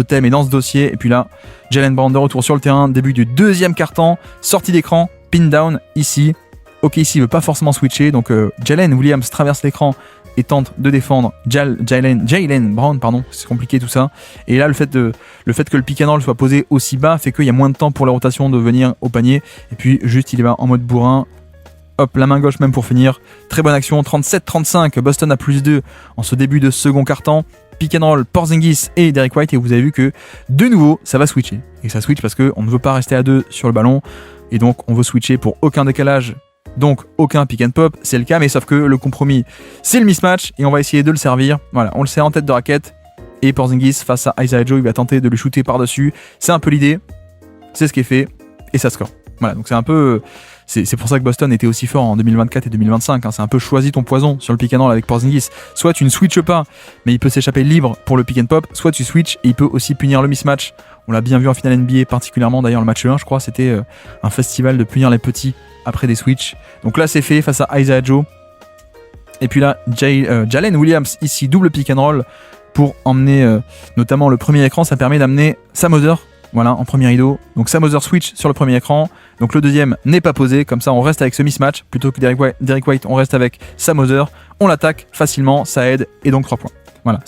thème et dans ce dossier. Et puis là Jaylen Brown de retour sur le terrain, début du deuxième quart-temps, sortie d'écran, pin down ici. OKC veut pas forcément switcher, donc Jaylen Williams traverse l'écran et tente de défendre Jaylen Brown, pardon, c'est compliqué tout ça. Et là, le fait que le pick and roll soit posé aussi bas fait qu'il y a moins de temps pour la rotation de venir au panier. Et puis juste, il va en mode bourrin. Hop, la main gauche même pour finir. Très bonne action, 37-35. Boston a +2 en ce début de second quart-temps. Pick and roll, Porzingis et Derrick White. Et vous avez vu que de nouveau, ça va switcher. Et ça switch parce qu'on ne veut pas rester à 2 sur le ballon. Et donc, on veut switcher pour aucun décalage. Donc aucun pick and pop, c'est le cas, mais sauf que le compromis c'est le mismatch et on va essayer de le servir. Voilà, on le sert en tête de raquette et Porzingis face à Isaiah Joe, il va tenter de le shooter par-dessus. C'est un peu l'idée, c'est ce qui est fait et ça score. Voilà, donc c'est un peu, c'est pour ça que Boston était aussi fort en 2024 et 2025. Hein. C'est un peu choisi ton poison sur le pick and roll avec Porzingis. Soit tu ne switches pas, mais il peut s'échapper libre pour le pick and pop, soit tu switches et il peut aussi punir le mismatch. On l'a bien vu en finale NBA, particulièrement d'ailleurs le match 1, je crois, c'était un festival de punir les petits après des switches. Donc là c'est fait face à Isaiah Joe. Et puis là Jaylen Williams ici, double pick and roll pour emmener notamment le premier écran. Ça permet d'amener Sam Hauser, voilà, en premier rideau. Donc Sam Hauser switch sur le premier écran. Donc le deuxième n'est pas posé, comme ça on reste avec ce mismatch. Plutôt que Derrick White, on reste avec Sam Hauser. On l'attaque facilement, ça aide, et donc 3 points. Voilà,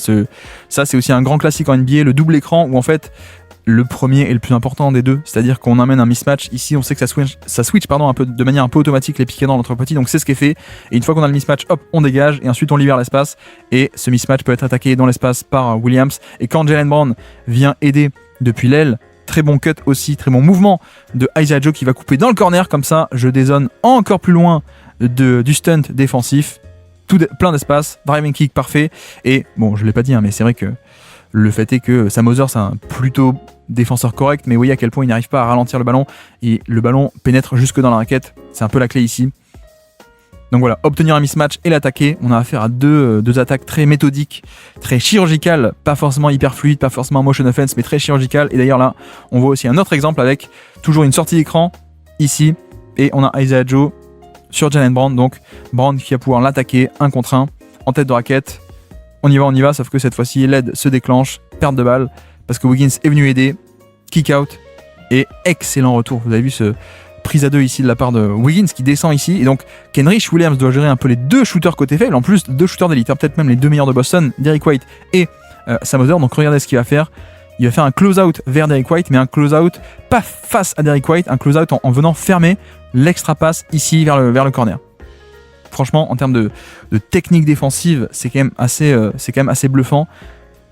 ça c'est aussi un grand classique en NBA, le double écran où en fait le premier est le plus important des deux, c'est-à-dire qu'on amène un mismatch. Ici, on sait que ça switch un peu, de manière un peu automatique les pick and roll entre petits, donc c'est ce qui est fait. Et une fois qu'on a le mismatch, hop, on dégage et ensuite on libère l'espace. Et ce mismatch peut être attaqué dans l'espace par Williams. Et quand Jaylen Brown vient aider depuis l'aile, très bon cut aussi, très bon mouvement de Isaiah Joe qui va couper dans le corner, comme ça je dézone encore plus loin du stunt défensif. Plein d'espace, driving kick parfait. Et bon, je l'ai pas dit, hein, mais c'est vrai que le fait est que Sam Hauser c'est un plutôt défenseur correct, mais vous voyez à quel point il n'arrive pas à ralentir le ballon et le ballon pénètre jusque dans la raquette. C'est un peu la clé ici. Donc voilà, obtenir un mismatch et l'attaquer. On a affaire à deux attaques très méthodiques, très chirurgicales, pas forcément hyper fluides, pas forcément motion offense, mais très chirurgicales. Et d'ailleurs là, on voit aussi un autre exemple avec toujours une sortie d'écran ici, et on a Isaiah Joe sur Jalen Brown. Donc Brown qui va pouvoir l'attaquer 1 contre 1 en tête de raquette. On y va, sauf que cette fois-ci, l'aide se déclenche, perte de balle, parce que Wiggins est venu aider, kick out, et excellent retour. Vous avez vu ce prise à 2 ici de la part de Wiggins qui descend ici, et donc Kenrich Williams doit gérer un peu les 2 shooters côté faible, en plus 2 shooters d'élite, peut-être même les 2 meilleurs de Boston, Derrick White et Sam Hauser. Donc regardez ce qu'il va faire. Il va faire un close-out vers Derrick White, mais un close-out pas face à Derrick White, un close-out en venant fermer l'extra passe ici vers le corner. Franchement, en termes de technique défensive, c'est quand même assez bluffant.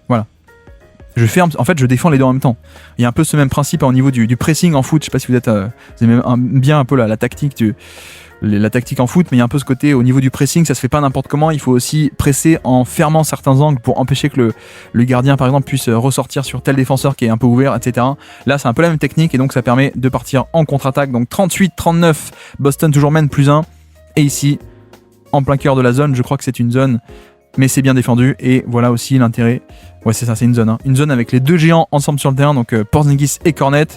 Voilà. Je ferme, en fait, je défends les deux en même temps. Il y a un peu ce même principe au niveau du pressing en foot. Je sais pas si vous aimez bien un peu la tactique la tactique en foot, mais il y a un peu ce côté au niveau du pressing, ça se fait pas n'importe comment. Il faut aussi presser en fermant certains angles pour empêcher que le gardien, par exemple, puisse ressortir sur tel défenseur qui est un peu ouvert, etc. Là, c'est un peu la même technique et donc ça permet de partir en contre-attaque. Donc 38-39, Boston toujours mène +1. Et ici, en plein cœur de la zone, je crois que c'est une zone, mais c'est bien défendu. Et voilà aussi l'intérêt. Ouais, c'est ça, c'est une zone. Une zone avec les 2 géants ensemble sur le terrain, donc Porzingis et Kornet.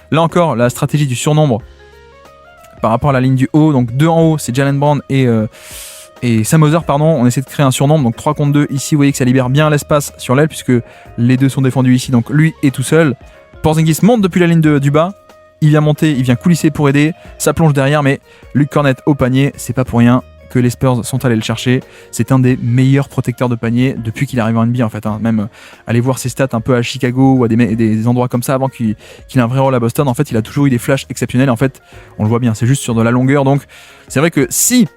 Là encore, la stratégie du surnombre par rapport à la ligne du haut. Donc 2 en haut, c'est Jalen Brown et Sam Hauser, pardon. On essaie de créer un surnombre, donc 3 contre 2. Ici, vous voyez que ça libère bien l'espace sur l'aile, puisque les 2 sont défendus ici, donc lui est tout seul. Porzingis monte depuis la ligne du bas. Il vient monter, il vient coulisser pour aider. Ça plonge derrière, mais Luke Kornet au panier, c'est pas pour rien que les Spurs sont allés le chercher. C'est un des meilleurs protecteurs de panier depuis qu'il arrive en NBA en fait. Même aller voir ses stats un peu à Chicago ou à des endroits comme ça avant qu'il ait un vrai rôle à Boston. En fait, il a toujours eu des flashs exceptionnels. En fait, on le voit bien, c'est juste sur de la longueur. Donc, c'est vrai que si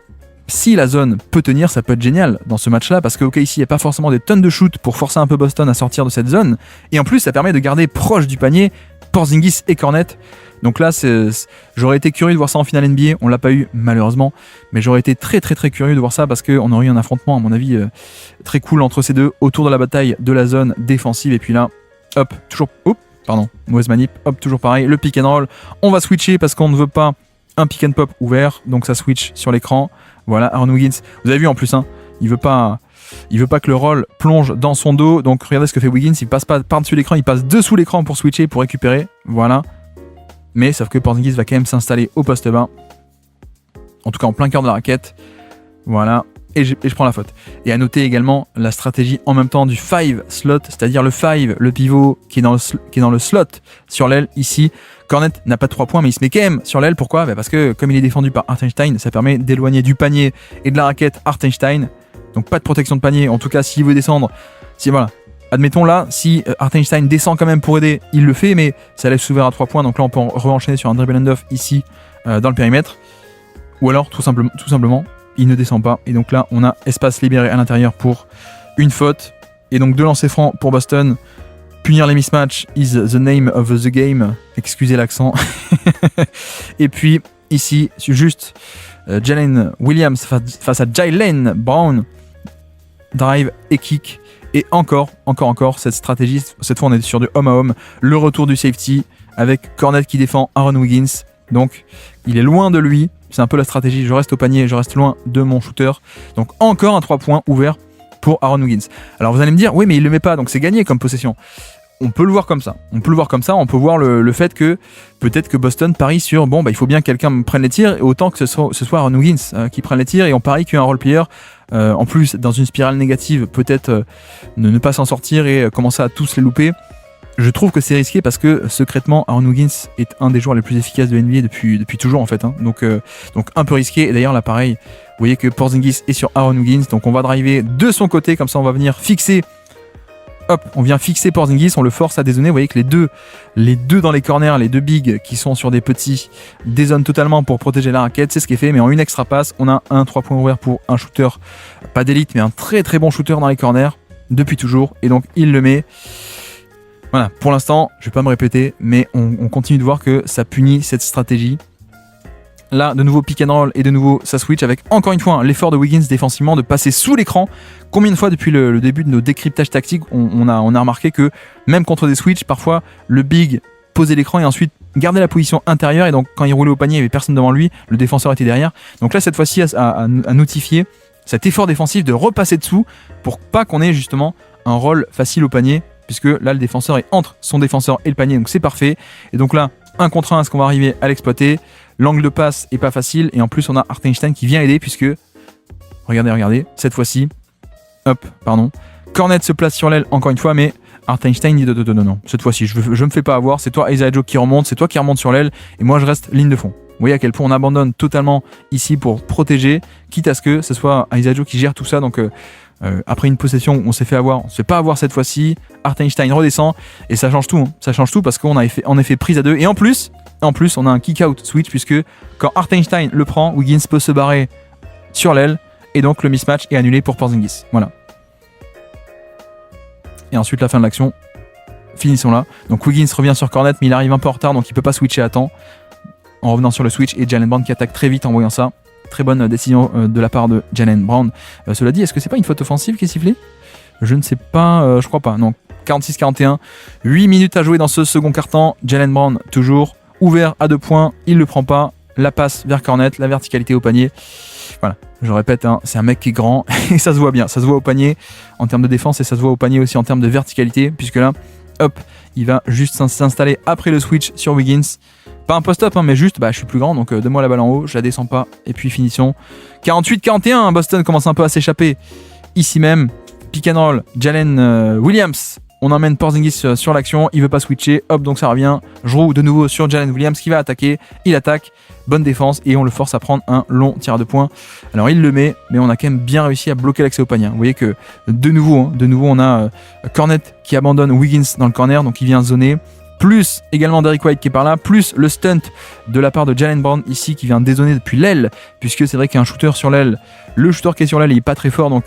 la zone peut tenir, ça peut être génial dans ce match-là, parce que ici, il n'y a pas forcément des tonnes de shoots pour forcer un peu Boston à sortir de cette zone. Et en plus, ça permet de garder proche du panier Porzingis et Kornet. Donc là, j'aurais été curieux de voir ça en finale NBA. On l'a pas eu malheureusement, mais j'aurais été très très très curieux de voir ça parce qu'on aurait eu un affrontement à mon avis très cool entre ces deux autour de la bataille de la zone défensive. Et puis là, mauvaise manip, toujours pareil, le pick and roll. On va switcher parce qu'on ne veut pas un pick and pop ouvert, donc ça switch sur l'écran. Voilà, Aaron Wiggins. Vous avez vu en plus, il veut pas que le roll plonge dans son dos. Donc regardez ce que fait Wiggins. Il passe pas par-dessus l'écran, il passe dessous l'écran pour switcher, pour récupérer. Voilà. Mais sauf que Porzingis va quand même s'installer au poste bas. En tout cas en plein cœur de la raquette. Voilà. Et je prends la faute. Et à noter également la stratégie en même temps du 5 slot, c'est-à-dire le 5, le pivot qui est dans le slot sur l'aile ici. Kornet n'a pas de 3 points, mais il se met quand même sur l'aile. Pourquoi ? Parce que comme il est défendu par Hartenstein, ça permet d'éloigner du panier et de la raquette Hartenstein. Donc pas de protection de panier. En tout cas, s'il veut descendre, voilà. Admettons là, si Hartenstein descend quand même pour aider, il le fait, mais ça laisse ouvert à 3 points. Donc là, on peut re-enchaîner sur un dribble and-off ici dans le périmètre. Ou alors, tout simplement, il ne descend pas. Et donc là, on a espace libéré à l'intérieur pour une faute. Et donc 2 lancers francs pour Boston. Punir les mismatchs is the name of the game. Excusez l'accent. Et puis ici, juste Jalen Williams face à Jaylen Brown. Drive et kick. Et encore, cette stratégie, cette fois on est sur du homme à homme, le retour du safety avec Kornet qui défend Aaron Wiggins. Donc il est loin de lui, c'est un peu la stratégie, je reste au panier, je reste loin de mon shooter. Donc encore un 3 points ouvert pour Aaron Wiggins. Alors vous allez me dire, oui mais il le met pas, donc c'est gagné comme possession. On peut le voir comme ça, on peut voir le fait que peut-être que Boston parie sur, il faut bien que quelqu'un prenne les tirs, et autant que ce soit Aaron Wiggins qui prenne les tirs, et on parie qu'il y a un role player. En plus, dans une spirale négative, peut-être ne pas s'en sortir et commencer à tous les louper. Je trouve que c'est risqué parce que secrètement, Aaron Wiggins est un des joueurs les plus efficaces de NBA depuis toujours en fait. Donc un peu risqué. Et d'ailleurs là, pareil, vous voyez que Porzingis est sur Aaron Wiggins, donc on va driver de son côté, comme ça on va venir fixer. On vient fixer Porzingis, on le force à dézoner. Vous voyez que les deux dans les corners, les 2 bigs qui sont sur des petits, dézonent totalement pour protéger la raquette. C'est ce qui est fait, mais en une extra passe, on a un 3 points ouvert pour un shooter, pas d'élite, mais un très très bon shooter dans les corners, depuis toujours. Et donc il le met. Voilà, pour l'instant, je vais pas me répéter, mais on continue de voir que ça punit cette stratégie. Là, de nouveau pick and roll et de nouveau ça switch avec encore une fois l'effort de Wiggins défensivement de passer sous l'écran. Combien de fois depuis le début de nos décryptages tactiques on a remarqué que même contre des switches, parfois le big poser l'écran et ensuite garder la position intérieure. Et donc quand il roulait au panier, il n'y avait personne devant lui, le défenseur était derrière. Donc là, cette fois-ci, à notifier cet effort défensif de repasser dessous pour pas qu'on ait justement un rôle facile au panier, puisque là, le défenseur est entre son défenseur et le panier, donc c'est parfait. Et donc là, 1 contre 1, est-ce qu'on va arriver à l'exploiter? L'angle de passe est pas facile, et en plus, on a Hartenstein qui vient aider, puisque, regardez, cette fois-ci, Cornet se place sur l'aile encore une fois, mais Hartenstein dit non, cette fois-ci, je me fais pas avoir, c'est toi Isaiah Joe qui remonte, c'est toi qui remonte sur l'aile, et moi je reste ligne de fond. Vous voyez à quel point on abandonne totalement ici pour protéger, quitte à ce que ce soit Isaiah Joe qui gère tout ça. Donc après une possession où on s'est fait avoir, on ne se fait pas avoir cette fois-ci, Hartenstein redescend, et ça change tout, hein. Ça change tout parce qu'on a en effet prise à 2, et en plus on a un kick-out switch, puisque quand Hartenstein le prend, Wiggins peut se barrer sur l'aile, et donc le mismatch est annulé pour Porzingis. Voilà. Et ensuite la fin de l'action, finissons là. Donc Wiggins revient sur Cornet, mais il arrive un peu en retard, donc il peut pas switcher à temps en revenant sur le switch, et Jaylen Brown qui attaque très vite en voyant ça. Très bonne décision de la part de Jaylen Brown. Cela dit, est-ce que c'est pas une faute offensive qui est sifflée? Je ne sais pas, je crois pas. Non, 46-41, 8 minutes à jouer dans ce second quart-temps. Jaylen Brown toujours ouvert à 2 points, il le prend pas. La passe vers Cornet, la verticalité au panier. Voilà, je répète, hein, c'est un mec qui est grand et ça se voit bien. Ça se voit au panier en termes de défense, et ça se voit au panier aussi en termes de verticalité, puisque là, hop, il va juste s'installer après le switch sur Wiggins. Pas un post-up, hein, mais juste, je suis plus grand, donc donne-moi la balle en haut, je la descends pas, et puis finition. 48-41, Boston commence un peu à s'échapper. Ici même, pick and roll, Jalen Williams, on emmène Porzingis sur l'action, il veut pas switcher, hop, donc ça revient. Je roule de nouveau sur Jalen Williams qui va attaquer, il attaque, bonne défense, et on le force à prendre un long tir à 2 points. Alors il le met, mais on a quand même bien réussi à bloquer l'accès au panier. Vous voyez que de nouveau on a Cornet qui abandonne Wiggins dans le corner, donc il vient zoner. Plus également Derrick White qui est par là, plus le stunt de la part de Jaylen Brown ici qui vient dézoner depuis l'aile, puisque c'est vrai qu'il y a un shooter sur l'aile. Le shooter qui est sur l'aile, il est pas très fort, donc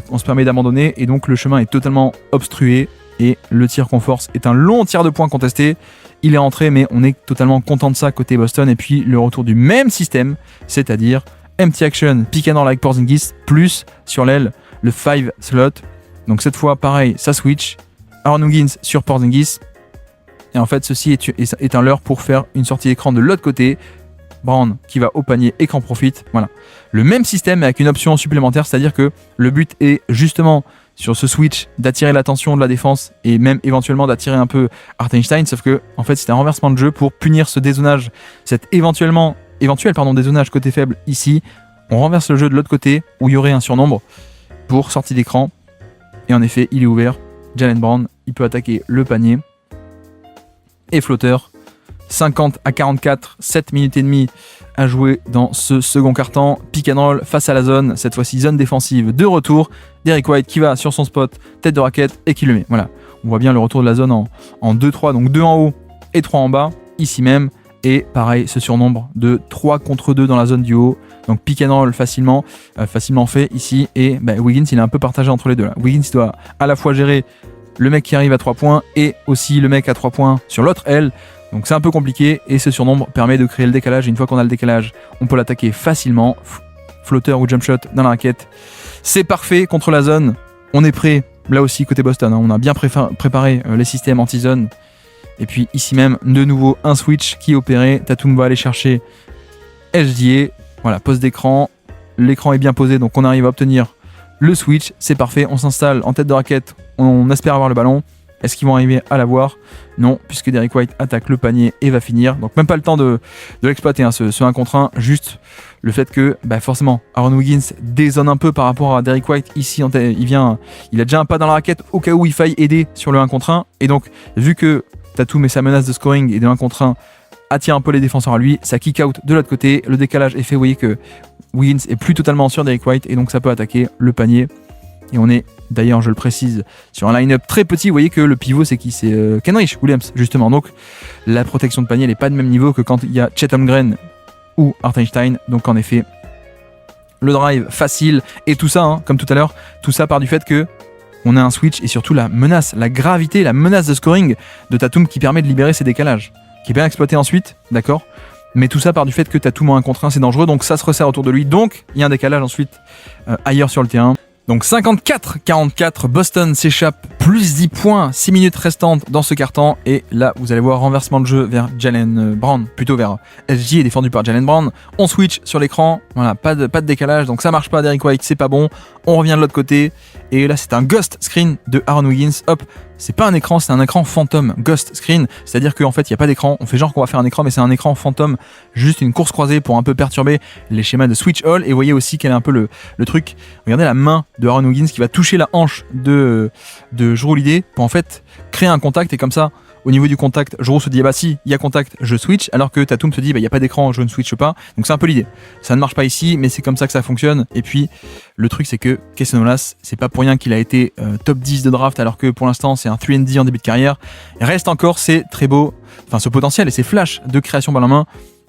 on se permet d'abandonner, et donc le chemin est totalement obstrué, et le tir qu'on force est un long tir de points contesté. Il est rentré, mais on est totalement content de ça côté Boston. Et puis le retour du même système, c'est-à-dire empty action, pick and roll avec Porzingis, plus sur l'aile le 5 slot. Donc cette fois pareil, ça switch, Aaron Wiggins sur Porzingis. Et en fait, ceci est un leurre pour faire une sortie d'écran de l'autre côté. Brown qui va au panier et qu'en profite. Voilà. Le même système avec une option supplémentaire, c'est-à-dire que le but est justement sur ce switch d'attirer l'attention de la défense et même éventuellement d'attirer un peu Hartenstein, sauf que en fait c'était un renversement de jeu pour punir ce dézonage, cet éventuel dézonage côté faible ici. On renverse le jeu de l'autre côté où il y aurait un surnombre pour sortie d'écran. Et en effet, il est ouvert. Jaylen Brown, il peut attaquer le panier. Et flotteur, 50-44, 7 minutes et demie à jouer dans ce second quart-temps. Pick and roll face à la zone, cette fois-ci zone défensive de retour. Derrick White qui va sur son spot, tête de raquette, et qui le met. Voilà, on voit bien le retour de la zone en 2-3, donc 2 en haut et 3 en bas, ici même. Et pareil, ce surnombre de 3 contre 2 dans la zone du haut. Donc pick and roll facilement fait ici. Et Wiggins, il est un peu partagé entre les deux là. Wiggins doit à la fois gérer le mec qui arrive à 3 points et aussi le mec à 3 points sur l'autre aile. Donc c'est un peu compliqué, et ce surnombre permet de créer le décalage. Et une fois qu'on a le décalage, on peut l'attaquer facilement. Flotteur ou jump shot dans la raquette. C'est parfait contre la zone. On est prêt, là aussi côté Boston, hein. On a bien préparé les systèmes anti-zone. Et puis ici même, de nouveau, un switch qui est opéré. Tatum va aller chercher SGA. Voilà, pose d'écran. L'écran est bien posé, donc on arrive à obtenir le switch. C'est parfait, on s'installe en tête de raquette. On espère avoir le ballon. Est-ce qu'ils vont arriver à l'avoir? Non, puisque Derrick White attaque le panier et va finir. Donc même pas le temps de l'exploiter, hein, ce 1 contre 1. Juste le fait que forcément Aaron Wiggins dézone un peu par rapport à Derrick White. Ici, il a déjà un pas dans la raquette au cas où il faille aider sur le 1 contre 1. Et donc, vu que Tatum et sa menace de scoring et de 1 contre 1 attire un peu les défenseurs à lui, ça kick out de l'autre côté. Le décalage est fait, vous voyez que Wiggins est plus totalement sur Derrick White, et donc ça peut attaquer le panier. Et on est d'ailleurs, je le précise, sur un line-up très petit. Vous voyez que le pivot, c'est qui? C'est Kenrich Williams, justement. Donc la protection de panier n'est pas de même niveau que quand il y a Chet Holmgren ou Hartenstein. Donc en effet, le drive facile, et tout ça, hein, comme tout à l'heure, tout ça part du fait que on a un switch, et surtout la menace, la gravité, la menace de scoring de Tatum qui permet de libérer ses décalages, qui est bien exploité ensuite, d'accord? Mais tout ça part du fait que Tatum en 1 contre 1, c'est dangereux, donc ça se resserre autour de lui. Donc il y a un décalage ensuite ailleurs sur le terrain. Donc 54-44, Boston s'échappe plus 10 points, 6 minutes restantes dans ce quart-temps. Et là, vous allez voir renversement de jeu vers Jaylen Brown, plutôt vers SGA est défendu par Jaylen Brown. On switch sur l'écran, voilà, pas de décalage, donc ça marche pas. Derrick White, c'est pas bon. On revient de l'autre côté. Et là, c'est un ghost screen de Aaron Wiggins. Hop, c'est pas un écran, c'est un écran fantôme. Ghost screen, c'est-à-dire qu'en fait, il n'y a pas d'écran. On fait genre qu'on va faire un écran, mais c'est un écran fantôme. Juste une course croisée pour un peu perturber les schémas de switch all. Et vous voyez aussi quel est un peu le truc. Regardez la main de Aaron Wiggins qui va toucher la hanche de Jrue Holiday pour en fait créer un contact. Et comme ça, au niveau du contact, Jrue se dit bah si, il y a contact, je switch, alors que Tatum se dit bah il y a pas d'écran, je ne switch pas. Donc c'est un peu l'idée. Ça ne marche pas ici, mais c'est comme ça que ça fonctionne. Et puis le truc c'est que Cason Wallace, c'est pas pour rien qu'il a été top 10 de draft, alors que pour l'instant c'est un 3&D en début de carrière. Il reste encore ces très beaux, enfin ce potentiel et ces flashs de création balle en main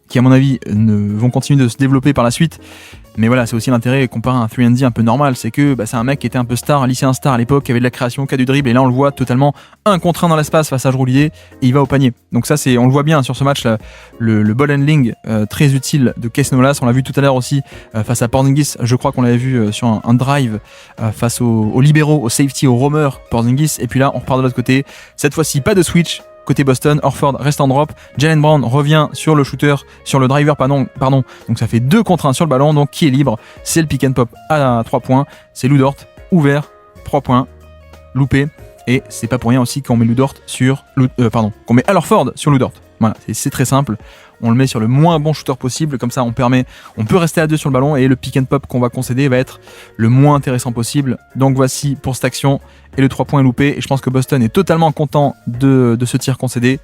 qui à mon avis vont continuer de se développer par la suite. Mais voilà, c'est aussi l'intérêt comparé à un 3&D un peu normal, c'est que c'est un mec qui était un peu star, un lycéen star à l'époque, qui avait de la création, qui a du dribble, et là on le voit totalement 1 contre 1 dans l'espace face à Jrue Holiday, et il va au panier. Donc ça, on le voit bien sur ce match, là, le ball handling très utile de Cason Wallace. On l'a vu tout à l'heure aussi face à Porzingis, je crois qu'on l'avait vu sur un drive face aux libéraux, au safety, au roamer Porzingis, et puis là on repart de l'autre côté. Cette fois-ci, pas de switch. Côté Boston, Horford reste en drop, Jaylen Brown revient sur le shooter, sur le driver, pardon. Donc ça fait 2 contre 1 sur le ballon, donc qui est libre, c'est le pick and pop à 3 points, c'est Lou Dort, ouvert, 3 points, loupé, et c'est pas pour rien aussi qu'on met Lou Dort qu'on met Al Horford sur Lou Dort. Voilà, c'est très simple. On le met sur le moins bon shooter possible, comme ça on peut rester à 2 sur le ballon et le pick and pop qu'on va concéder va être le moins intéressant possible. Donc voici pour cette action, et le 3 points est loupé, et je pense que Boston est totalement content de ce tir concédé.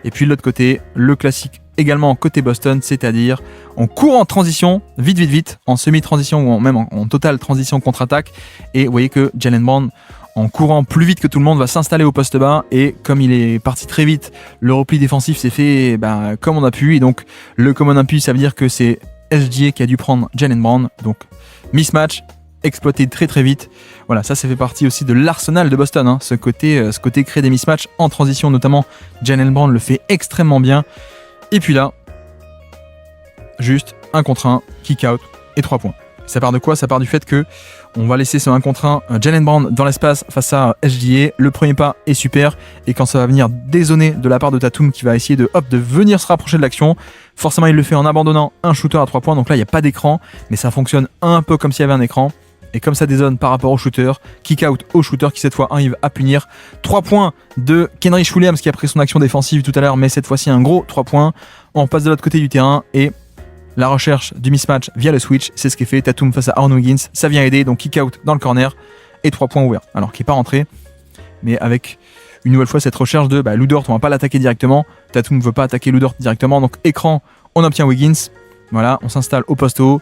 Et puis de l'autre côté, le classique également côté Boston, c'est-à-dire on court en transition, vite, en semi-transition ou même en totale transition contre-attaque, et vous voyez que Jaylen Brown, en courant plus vite que tout le monde, va s'installer au poste bas, et comme il est parti très vite, le repli défensif s'est fait comme on a pu, et donc le comme on a pu, ça veut dire que c'est SGA qui a dû prendre Jaylen Brown, donc mismatch, exploité très très vite. Voilà, ça fait partie aussi de l'arsenal de Boston, hein, ce côté créer des mismatchs en transition, notamment Jaylen Brown le fait extrêmement bien. Et puis là, juste 1 contre 1, kick out et 3 points. Ça part de quoi? Ça part du fait que on va laisser ce 1 contre 1 Jaylen Brown dans l'espace face à SGA. Le premier pas est super, et quand ça va venir dézoner de la part de Tatum qui va essayer de venir se rapprocher de l'action, forcément il le fait en abandonnant un shooter à 3 points. Donc là il n'y a pas d'écran, mais ça fonctionne un peu comme s'il y avait un écran. Et comme ça dézone par rapport au shooter, kick out au shooter qui cette fois arrive à punir. 3 points de Kenrich Williams qui a pris son action défensive tout à l'heure, mais cette fois-ci un gros 3 points. On passe de l'autre côté du terrain, et la recherche du mismatch via le switch, c'est ce qui est fait. Tatum face à Aaron Wiggins, ça vient aider, donc kick out dans le corner et 3 points ouverts. Alors qui n'est pas rentré, mais avec une nouvelle fois cette recherche de Lou Dort, on va pas l'attaquer directement. Tatum ne veut pas attaquer Lou Dort directement, donc écran, on obtient Wiggins. Voilà, on s'installe au poste haut,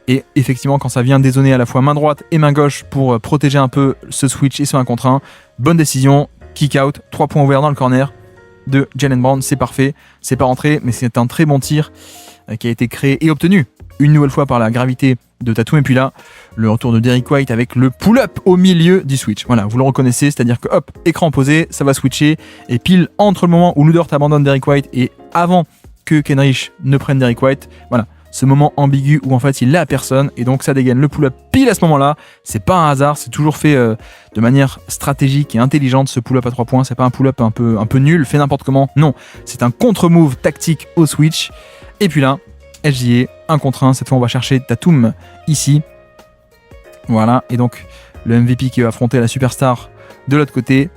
et effectivement quand ça vient dézoner à la fois main droite et main gauche pour protéger un peu ce switch et ce 1 contre 1, bonne décision, kick out, 3 points ouverts dans le corner de Jaylen Brown, c'est parfait, c'est pas rentré, mais c'est un très bon tir qui a été créé et obtenu une nouvelle fois par la gravité de Tatum. Et puis là, le retour de Derrick White avec le pull-up au milieu du switch. Voilà, vous le reconnaissez, c'est-à-dire que hop, écran posé, ça va switcher, et pile entre le moment où Lou Dort abandonne Derrick White et avant que Kenrich ne prenne Derrick White, voilà, ce moment ambigu où en fait il l'a à personne, et donc ça dégaine le pull-up pile à ce moment-là. C'est pas un hasard, c'est toujours fait de manière stratégique et intelligente. Ce pull-up à 3 points, c'est pas un pull-up un peu nul, fait n'importe comment, non, c'est un contre-move tactique au switch. Et puis là, SGA, 1 contre 1, cette fois on va chercher Tatum ici. Voilà, et donc le MVP qui va affronter la superstar de l'autre côté.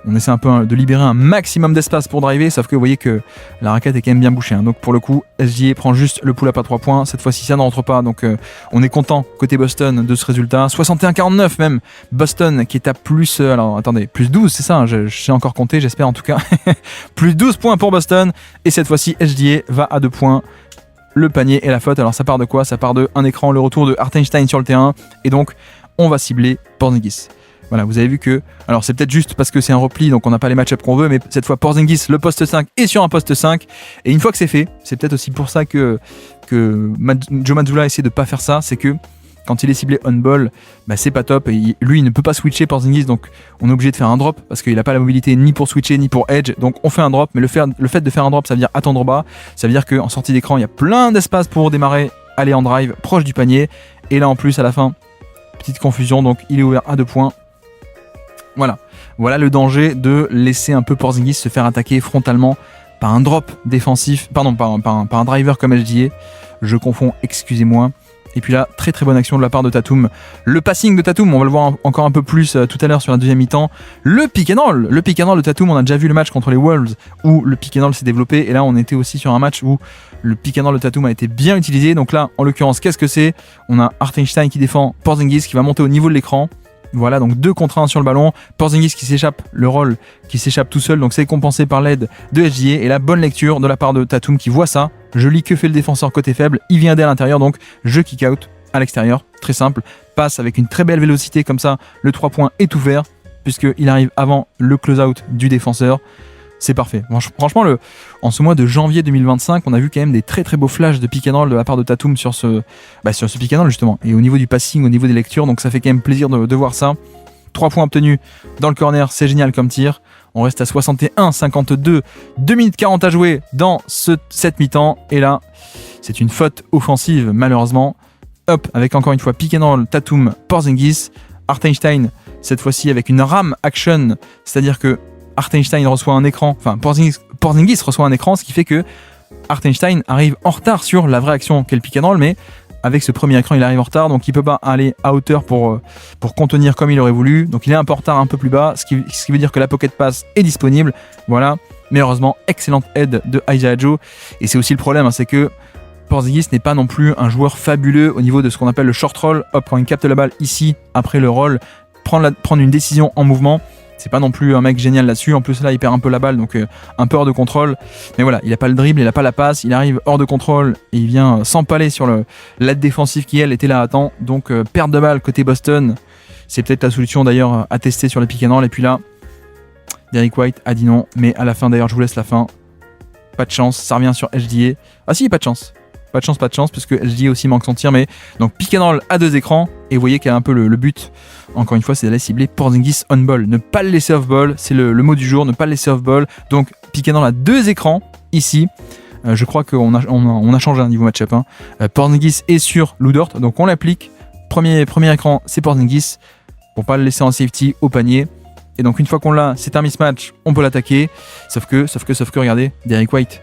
On essaie un peu de libérer un maximum d'espace pour driver, sauf que vous voyez que la raquette est quand même bien bouchée, hein. Donc pour le coup, SGA prend juste le pull-up à 3 points. Cette fois-ci, ça ne rentre pas, donc on est content côté Boston de ce résultat. 61-49 même. Boston qui est à plus... plus 12, c'est ça, hein, je sais encore compter, j'espère en tout cas. Plus 12 points pour Boston. Et cette fois-ci, SGA va à 2 points. Le panier et la faute. Alors ça part de quoi? Ça part de un écran, le retour de Hartenstein sur le terrain. Et donc, on va cibler Porzingis. Voilà, vous avez vu que... Alors c'est peut-être juste parce que c'est un repli, donc on n'a pas les match-up qu'on veut, mais cette fois Porzingis, le poste 5 est sur un poste 5. Et une fois que c'est fait, c'est peut-être aussi pour ça que Joe Mazzulla essaie de pas faire ça, c'est que quand il est ciblé on-ball, c'est pas top. Et lui, il ne peut pas switcher Porzingis, donc on est obligé de faire un drop, parce qu'il n'a pas la mobilité ni pour switcher, ni pour edge. Donc on fait un drop, mais le fait de faire un drop, ça veut dire attendre bas. Ça veut dire qu'en sortie d'écran, il y a plein d'espace pour démarrer, aller en drive, proche du panier. Et là en plus, à la fin, petite confusion, donc il est ouvert à 2 points. Voilà, Voilà le danger de laisser un peu Porzingis se faire attaquer frontalement par un drop défensif, par un driver comme SGA. Je confonds, excusez-moi. Et puis là, très très bonne action de la part de Tatum. Le passing de Tatum, on va le voir encore un peu plus tout à l'heure sur la deuxième mi-temps. Le pick and roll de Tatum, on a déjà vu le match contre les Wolves où le pick and roll s'est développé. Et là, on était aussi sur un match où le pick and roll de Tatum a été bien utilisé. Donc là, en l'occurrence, qu'est-ce que c'est ? On a Hartenstein qui défend Porzingis qui va monter au niveau de l'écran. Voilà, donc 2 contre 1 sur le ballon. Porzingis qui s'échappe, le roll qui s'échappe tout seul, donc c'est compensé par l'aide de SGA. Et la bonne lecture de la part de Tatum qui voit ça. Je lis que fait le défenseur côté faible, il vient aider à l'intérieur, donc je kick out à l'extérieur. Très simple, passe avec une très belle vélocité, comme ça le 3 points est ouvert, puisqu'il arrive avant le close-out du défenseur. C'est parfait. Franchement, en ce mois de janvier 2025, on a vu quand même des très très beaux flashs de pick and roll de la part de Tatum sur ce pick and roll justement. Et au niveau du passing, au niveau des lectures, donc ça fait quand même plaisir de voir ça. 3 points obtenus dans le corner, c'est génial comme tir. On reste à 61-52, 2 minutes 40 à jouer dans cette mi-temps. Et là, c'est une faute offensive malheureusement. Hop, avec encore une fois pick and roll, Tatum, Porzingis. Hartenstein, cette fois-ci avec une ram action, c'est-à-dire que Hartenstein reçoit un écran, enfin Porzingis reçoit un écran, ce qui fait que Hartenstein arrive en retard sur la vraie action qu'est le pick and roll, mais avec ce premier écran il arrive en retard, donc il peut pas aller à hauteur pour contenir comme il aurait voulu, donc il est un peu en retard un peu plus bas, ce qui veut dire que la pocket pass est disponible, voilà, mais heureusement excellente aide de Isaiah Joe, et c'est aussi le problème, c'est que Porzingis n'est pas non plus un joueur fabuleux au niveau de ce qu'on appelle le short roll, hop, quand il capte la balle ici, après le roll, prendre une décision en mouvement, c'est pas non plus un mec génial là-dessus, en plus là il perd un peu la balle, donc un peu hors de contrôle, mais voilà, il a pas le dribble, il a pas la passe, il arrive hors de contrôle et il vient s'empaler sur l'aide défensive qui elle était là à temps, donc perte de balle côté Boston, c'est peut-être la solution d'ailleurs à tester sur les pick and roll, et puis là, Derrick White a dit non, mais à la fin d'ailleurs je vous laisse la fin, pas de chance, ça revient sur SGA, ah si, pas de chance, parce que SGA aussi manque son tir, mais donc pick and roll à 2 écrans, et vous voyez qu'il y a un peu le but, encore une fois, c'est d'aller cibler Porzingis on ball, ne pas le laisser off ball, c'est le mot du jour, ne pas le laisser off ball, donc pick and roll à 2 écrans, ici, je crois qu'on a changé un niveau match-up, Porzingis est sur Lou Dort, donc on l'applique, premier écran, c'est Porzingis, pour pas le laisser en safety au panier, et donc une fois qu'on l'a, c'est un mismatch, on peut l'attaquer, sauf que, regardez, Derrick White,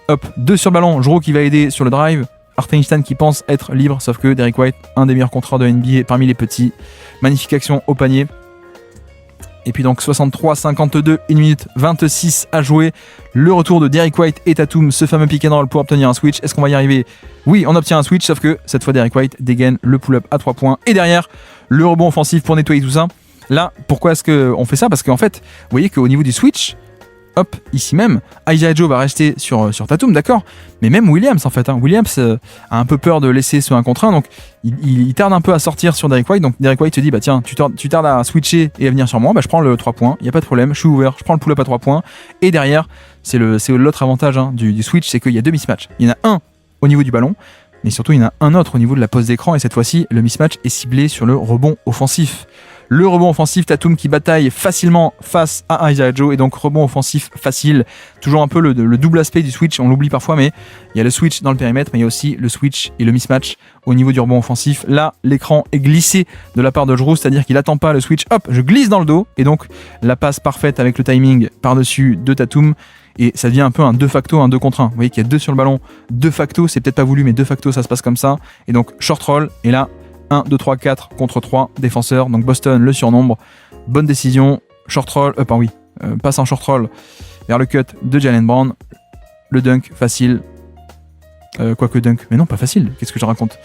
hop, 2 sur le ballon, Jrue qui va aider sur le drive, Hartenstein qui pense être libre, sauf que Derrick White, un des meilleurs contreurs de NBA parmi les petits, magnifique action au panier. Et puis donc 63-52, 1 minute 26 à jouer, le retour de Derrick White et Tatum, ce fameux pick and roll pour obtenir un switch. Est-ce qu'on va y arriver ? Oui, on obtient un switch, sauf que cette fois Derrick White dégaine le pull-up à 3 points, et derrière, le rebond offensif pour nettoyer tout ça. Là, pourquoi est-ce qu'on fait ça ? Parce qu'en fait, vous voyez qu'au niveau du switch, hop, ici même, Isaiah Joe va rester sur Tatum, d'accord, mais même Williams en fait, Williams a un peu peur de laisser ce 1 contre 1, donc il tarde un peu à sortir sur Derrick White, donc Derrick White se dit, bah tiens, tu tardes à switcher et à venir sur moi, bah je prends le 3 points, il n'y a pas de problème, je suis ouvert, je prends le pull-up à 3 points, et derrière, c'est l'autre avantage du switch, c'est qu'il y a 2 mismatchs, il y en a un au niveau du ballon, mais surtout il y en a un autre au niveau de la pose d'écran, et cette fois-ci, le mismatch est ciblé sur le rebond offensif. Le rebond offensif, Tatum qui bataille facilement face à Isaiah Joe, et donc rebond offensif facile. Toujours un peu le double aspect du switch, on l'oublie parfois, mais il y a le switch dans le périmètre, mais il y a aussi le switch et le mismatch au niveau du rebond offensif. Là, l'écran est glissé de la part de Jrue, c'est-à-dire qu'il attend pas le switch, hop, je glisse dans le dos, et donc la passe parfaite avec le timing par-dessus de Tatum, et ça devient un peu un de facto, un 2 contre 1. Vous voyez qu'il y a 2 sur le ballon, de facto, c'est peut-être pas voulu, mais de facto ça se passe comme ça, et donc short roll, et là, 1, 2, 3, 4 contre 3 défenseurs, donc Boston le surnombre, bonne décision, short roll, passe en short roll vers le cut de Jaylen Brown, le dunk facile, quoique dunk, mais non pas facile, qu'est-ce que je raconte,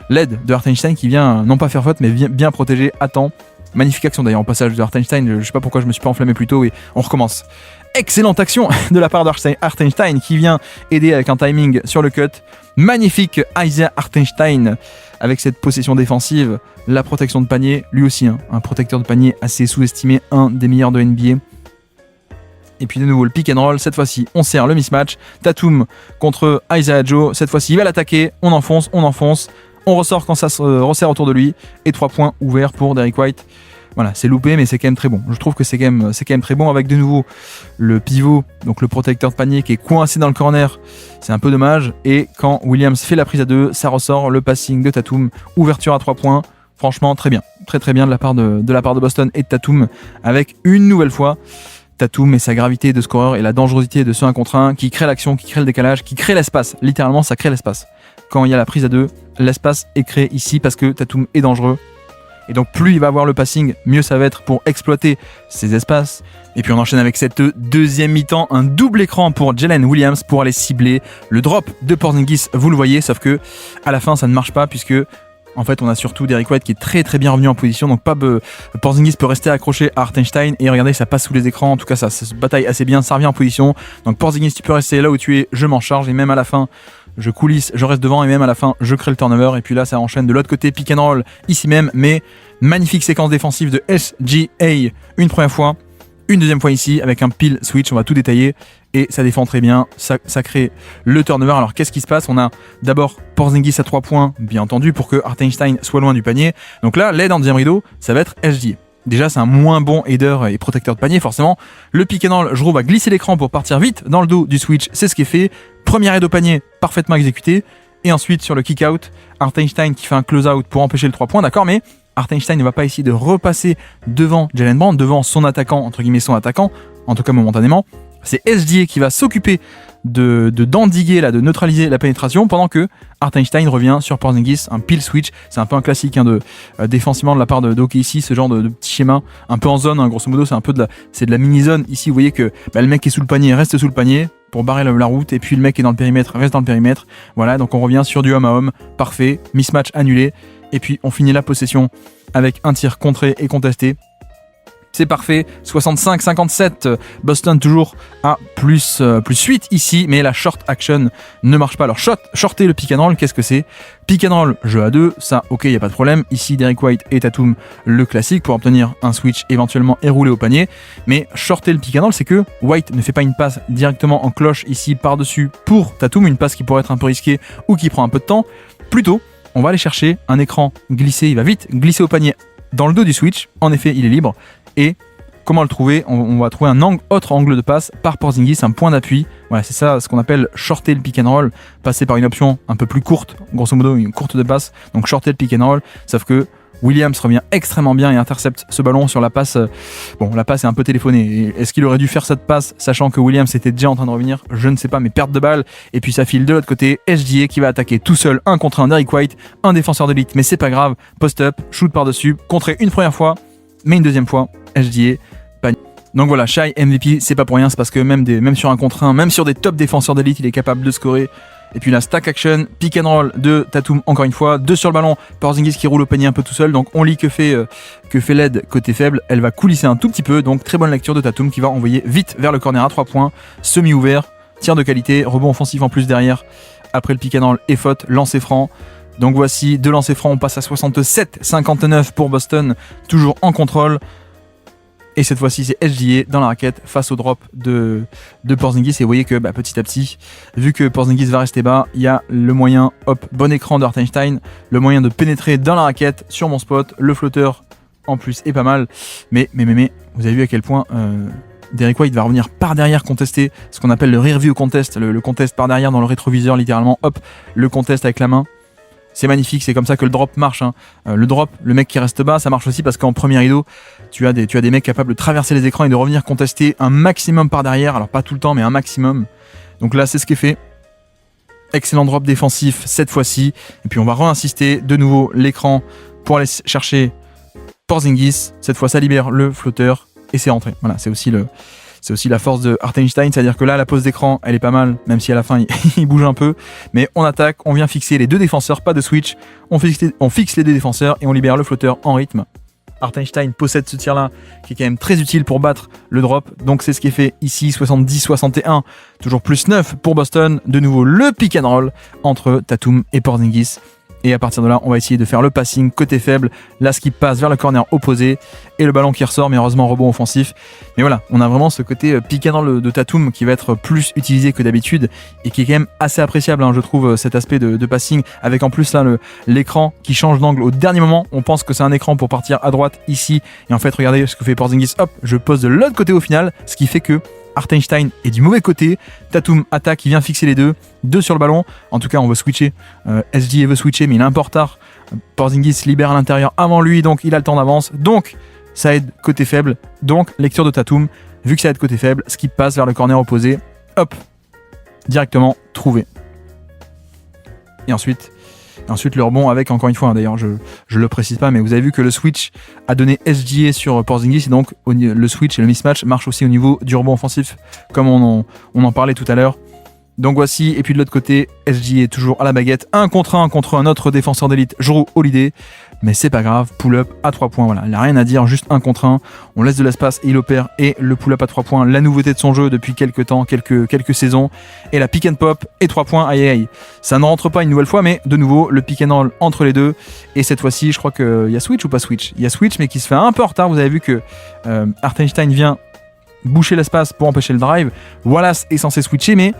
l'aide de Hartenstein qui vient non pas faire faute mais bien protéger à temps, magnifique action d'ailleurs au passage de Hartenstein, je sais pas pourquoi je me suis pas enflammé plus tôt, et on recommence. Excellente action de la part d'Hartenstein qui vient aider avec un timing sur le cut. Magnifique Isaiah Hartenstein avec cette possession défensive, la protection de panier, lui aussi un protecteur de panier assez sous-estimé, un des meilleurs de NBA. Et puis de nouveau le pick and roll, cette fois-ci on sert le mismatch, Tatum contre Isaiah Joe, cette fois-ci il va l'attaquer, on enfonce, on ressort quand ça se resserre autour de lui, et 3 points ouverts pour Derrick White. Voilà, c'est loupé, mais c'est quand même très bon. Je trouve que c'est quand même très bon, avec de nouveau le pivot, donc le protecteur de panier qui est coincé dans le corner. C'est un peu dommage. Et quand Williams fait la prise à 2, ça ressort le passing de Tatum, ouverture à 3 points. Franchement, très bien. très très bien de la part de Boston et de Tatum, avec une nouvelle fois Tatum et sa gravité de scoreur et la dangerosité de ce 1 contre 1 qui crée l'action, qui crée le décalage, qui crée l'espace. Littéralement, ça crée l'espace. Quand il y a la prise à 2, l'espace est créé ici parce que Tatum est dangereux. Et donc plus il va avoir le passing, mieux ça va être pour exploiter ces espaces. Et puis on enchaîne avec cette deuxième mi-temps, un double écran pour Jalen Williams pour aller cibler le drop de Porzingis, vous le voyez, sauf que à la fin ça ne marche pas puisque en fait on a surtout Derrick White qui est très très bien revenu en position, donc Porzingis peut rester accroché à Hartenstein et regardez ça passe sous les écrans, en tout cas ça se bataille assez bien, ça revient en position, donc Porzingis tu peux rester là où tu es, je m'en charge et même à la fin je coulisse, je reste devant et même à la fin je crée le turnover et puis là ça enchaîne de l'autre côté, pick and roll ici même, mais magnifique séquence défensive de SGA une première fois, une deuxième fois ici avec un peel switch, on va tout détailler et ça défend très bien, ça crée le turnover. Alors qu'est-ce qui se passe? On a d'abord Porzingis à 3 points, bien entendu, pour que Hartenstein soit loin du panier, donc là l'aide en deuxième rideau ça va être SGA. Déjà c'est un moins bon aider et protecteur de panier forcément, le pick and roll je va glisser l'écran pour partir vite dans le dos du switch, c'est ce qui est fait, première aide au panier parfaitement exécuté, et ensuite sur le kick out, Hartenstein qui fait un close out pour empêcher le 3 points, d'accord, mais Hartenstein ne va pas essayer de repasser devant Jalen Brown, devant son attaquant, entre guillemets son attaquant, en tout cas momentanément. C'est SGA qui va s'occuper d'endiguer, de neutraliser la pénétration, pendant que Hartenstein revient sur Porzingis, un peel switch. C'est un peu un classique défensivement de la part de OKC, ce genre de petit schéma, un peu en zone, hein, grosso modo, c'est de la mini-zone. Ici, vous voyez que le mec qui est sous le panier reste sous le panier pour barrer la route, et puis le mec qui est dans le périmètre reste dans le périmètre. Voilà, donc on revient sur du homme à homme, parfait, mismatch annulé. Et puis on finit la possession avec un tir contré et contesté. C'est parfait, 65-57, Boston toujours à plus 8 ici, mais la short action ne marche pas. Alors shorter le pick and roll, qu'est-ce que c'est? Pick and roll, jeu à 2, ça ok, il n'y a pas de problème. Ici Derrick White et Tatum, le classique, pour obtenir un switch éventuellement et rouler au panier. Mais shorter le pick and roll, c'est que White ne fait pas une passe directement en cloche ici par-dessus pour Tatum, une passe qui pourrait être un peu risquée ou qui prend un peu de temps. Plutôt, on va aller chercher un écran glissé, il va vite glisser au panier dans le dos du switch, en effet il est libre, et comment le trouver? On va trouver un autre angle de passe par Porzingis, un point d'appui, voilà c'est ça ce qu'on appelle shorter le pick and roll, passer par une option un peu plus courte, grosso modo une courte de passe, donc shorter le pick and roll, sauf que Williams revient extrêmement bien et intercepte ce ballon sur la passe. Bon, la passe est un peu téléphonée. Est-ce qu'il aurait dû faire cette passe, sachant que Williams était déjà en train de revenir? Je ne sais pas, mais perte de balle. Et puis ça file de l'autre côté. SGA qui va attaquer tout seul, 1 contre 1 Derrick White, un défenseur d'élite, mais c'est pas grave. Post-up, shoot par-dessus, contré une première fois, mais une deuxième fois, SGA. Donc voilà, Shai MVP, c'est pas pour rien, c'est parce que même sur 1 contre 1, même sur des top défenseurs d'élite, il est capable de scorer. Et puis la stack action, pick and roll de Tatum encore une fois, 2 sur le ballon, Porzingis qui roule au panier un peu tout seul, donc on lit que fait l'aide côté faible, elle va coulisser un tout petit peu, donc très bonne lecture de Tatum qui va envoyer vite vers le corner à 3 points, semi-ouvert, tir de qualité, rebond offensif en plus derrière, après le pick and roll et faute, lancer franc. Donc voici, 2 lancers francs, on passe à 67-59 pour Boston, toujours en contrôle. Et cette fois-ci, c'est SGA dans la raquette face au drop de Porzingis. Et vous voyez que petit à petit, vu que Porzingis va rester bas, il y a le moyen, hop, bon écran de Hartenstein, le moyen de pénétrer dans la raquette sur mon spot. Le flotteur en plus est pas mal. Mais vous avez vu à quel point Derrick White va revenir par derrière contester ce qu'on appelle le rear view contest. Le contest par derrière dans le rétroviseur, littéralement. Hop, le contest avec la main. C'est magnifique, c'est comme ça que le drop marche. Hein. Le drop, le mec qui reste bas, ça marche aussi parce qu'en premier rideau, tu as des mecs capables de traverser les écrans et de revenir contester un maximum par derrière. Alors pas tout le temps, mais un maximum. Donc là, c'est ce qui est fait. Excellent drop défensif cette fois-ci. Et puis on va re-insister de nouveau l'écran pour aller chercher Porzingis. Cette fois, ça libère le flotteur et c'est rentré. Voilà, c'est aussi la force de Hartenstein, c'est-à-dire que là, la pose d'écran, elle est pas mal, même si à la fin, il bouge un peu. Mais on attaque, on vient fixer les 2 défenseurs, pas de switch. On fixe les 2 défenseurs et on libère le flotteur en rythme. Hartenstein possède ce tir-là, qui est quand même très utile pour battre le drop. Donc c'est ce qui est fait ici, 70-61. Toujours plus 9 pour Boston. De nouveau, le pick and roll entre Tatum et Porzingis. Et à partir de là, on va essayer de faire le passing côté faible. Là, ce qui passe vers le corner opposé. Et le ballon qui ressort, mais heureusement, rebond offensif. Mais voilà, on a vraiment ce côté pick and roll de Tatum qui va être plus utilisé que d'habitude. Et qui est quand même assez appréciable, hein, je trouve, cet aspect de passing. Avec en plus là l'écran qui change d'angle au dernier moment. On pense que c'est un écran pour partir à droite ici. Et en fait, regardez ce que fait Porzingis. Hop, je pose de l'autre côté au final. Ce qui fait que Hartenstein est du mauvais côté, Tatum attaque, il vient fixer les 2 sur le ballon, en tout cas on veut switcher, SGA veut switcher mais il est un peu en retard Porzingis libère à l'intérieur avant lui, donc il a le temps d'avance, donc ça aide côté faible, donc lecture de Tatum, vu que ça aide côté faible, skip passe vers le corner opposé, hop, directement trouvé. Et ensuite le rebond avec, encore une fois, d'ailleurs je le précise pas, mais vous avez vu que le switch a donné SGA sur Porzingis, et donc le switch et le mismatch marchent aussi au niveau du rebond offensif, comme on en parlait tout à l'heure. Donc voici, et puis de l'autre côté, SGA est toujours à la baguette, 1 contre un autre défenseur d'élite, Jrue Holiday, mais c'est pas grave, pull-up à 3 points, voilà, il n'a rien à dire, juste 1 contre 1, on laisse de l'espace et il opère, et le pull-up à 3 points, la nouveauté de son jeu depuis quelques temps, quelques saisons, et la pick and pop et 3 points, aïe aïe, ça ne rentre pas une nouvelle fois, mais de nouveau, le pick and roll entre les deux, et cette fois-ci, je crois qu'il y a switch ou pas switch, il y a switch, mais qui se fait un peu en retard, vous avez vu que Hartenstein vient boucher l'espace pour empêcher le drive, Wallace est censé switcher, mais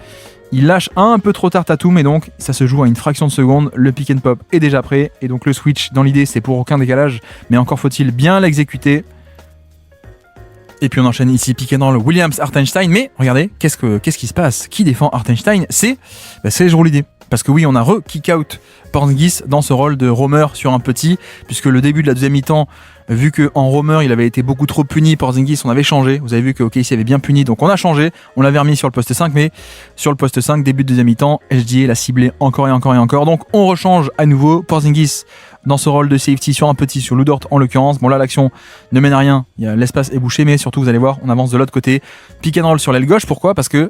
il lâche un peu trop tard Tatum, et donc ça se joue à une fraction de seconde, le pick and pop est déjà prêt, et donc le switch dans l'idée c'est pour aucun décalage, mais encore faut-il bien l'exécuter. Et puis on enchaîne ici pick and roll Williams Hartenstein, mais regardez, qu'est-ce qui se passe? Qui défend Hartenstein? C'est Jrue Holiday. Parce que oui, on a kick out Porzingis dans ce rôle de roamer sur un petit, puisque le début de la deuxième mi-temps, vu qu'en roamer il avait été beaucoup trop puni, Porzingis, on avait changé. Vous avez vu que OKC avait bien puni, donc on a changé, on l'avait remis sur le poste 5, mais sur le poste 5, début de deuxième mi-temps, SGA l'a ciblé encore et encore et encore. Donc on rechange à nouveau Porzingis dans ce rôle de safety sur un petit, sur Lou Dort en l'occurrence. Bon là l'action ne mène à rien, l'espace est bouché, mais surtout vous allez voir, on avance de l'autre côté. Pick and roll sur l'aile gauche, pourquoi? Parce que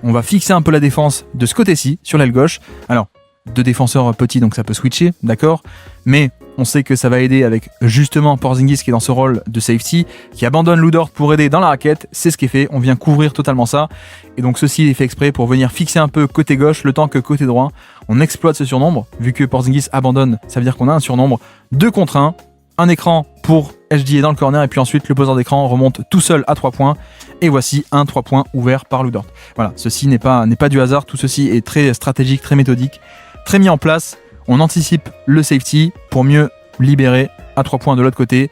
on va fixer un peu la défense de ce côté-ci, sur l'aile gauche. Alors, 2 défenseurs petits, donc ça peut switcher, d'accord, mais on sait que ça va aider avec justement Porzingis qui est dans ce rôle de safety, qui abandonne Lou Dort pour aider dans la raquette. C'est ce qui est fait, on vient couvrir totalement ça, et donc ceci est fait exprès pour venir fixer un peu côté gauche, le temps que côté droit, on exploite ce surnombre. Vu que Porzingis abandonne, ça veut dire qu'on a un surnombre 2 contre 1, un écran pour SGA dans le corner, et puis ensuite le poseur d'écran remonte tout seul à 3 points, et voici un 3 points ouvert par Lou Dort. Voilà, ceci n'est pas du hasard, tout ceci est très stratégique, très méthodique, très mis en place. On anticipe le safety pour mieux libérer à 3 points de l'autre côté,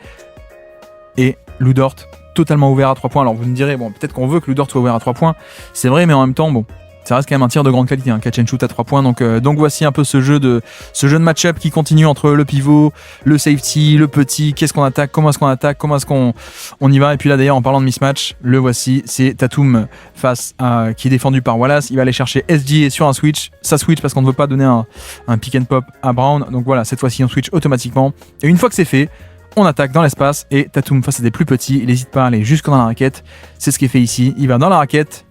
et Lou Dort totalement ouvert à 3 points. Alors vous me direz, bon, peut-être qu'on veut que Lou Dort soit ouvert à 3 points, c'est vrai, mais en même temps, bon, ça reste quand même un tir de grande qualité, catch and shoot à 3 points, donc voici un peu ce jeu de match-up qui continue entre le pivot, le safety, le petit, qu'est-ce qu'on attaque, comment est-ce qu'on attaque, comment est-ce qu'on y va. Et puis là d'ailleurs, en parlant de mismatch, le voici, c'est Tatum face à, qui est défendu par Wallace, il va aller chercher SGA sur un switch, ça switch parce qu'on ne veut pas donner un pick and pop à Brown, donc voilà, cette fois-ci on switch automatiquement, et une fois que c'est fait, on attaque dans l'espace, et Tatum face à des plus petits, il n'hésite pas à aller jusque dans la raquette, c'est ce qui est fait ici, il va dans la raquette,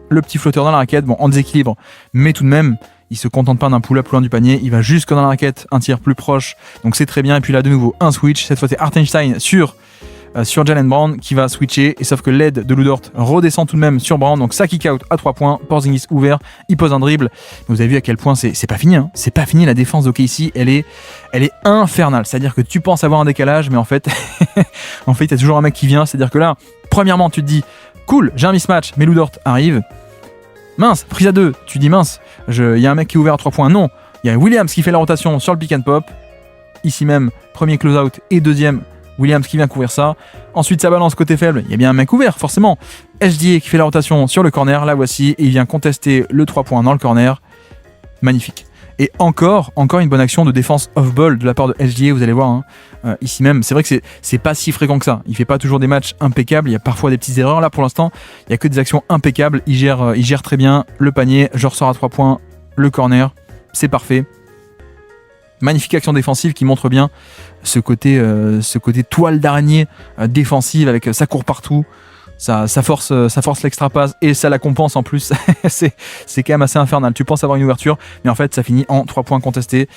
le petit flotteur dans la raquette, bon, en déséquilibre, mais tout de même, il se contente pas d'un pull-up loin du panier, il va jusque dans la raquette, un tir plus proche, donc c'est très bien. Et puis là, de nouveau, un switch, cette fois c'est Hartenstein sur Jaylen Brown qui va switcher, et sauf que l'aide de Lou Dort redescend tout de même sur Brown, donc ça kick out à 3 points, Porzingis ouvert, il pose un dribble. Vous avez vu à quel point c'est pas fini, c'est pas fini, la défense d'OKC, elle est infernale, c'est-à-dire que tu penses avoir un décalage, mais en fait, il y a toujours un mec qui vient, c'est-à-dire que là, premièrement, tu te dis, cool, j'ai un mismatch, mais Lou Dort arrive. Mince, prise à 2, tu dis mince, il y a un mec qui est ouvert à 3 points. Non, il y a Williams qui fait la rotation sur le pick and pop. Ici même, premier close-out et deuxième, Williams qui vient couvrir ça. Ensuite, ça balance côté faible, il y a bien un mec ouvert, forcément. SGA qui fait la rotation sur le corner, la voici, et il vient contester le 3 points dans le corner. Magnifique. Et encore une bonne action de défense off-ball de la part de SGA, vous allez voir, ici même. C'est vrai que c'est pas si fréquent que ça. Il fait pas toujours des matchs impeccables, il y a parfois des petites erreurs. Là, pour l'instant, il y a que des actions impeccables. Il gère très bien le panier, je ressors à 3 points, le corner, c'est parfait. Magnifique action défensive qui montre bien ce côté toile d'araignée défensive, avec ça court partout. Ça force l'extra passe, et ça la compense en plus. c'est quand même assez infernal. Tu penses avoir une ouverture, mais en fait ça finit en 3 points contestés.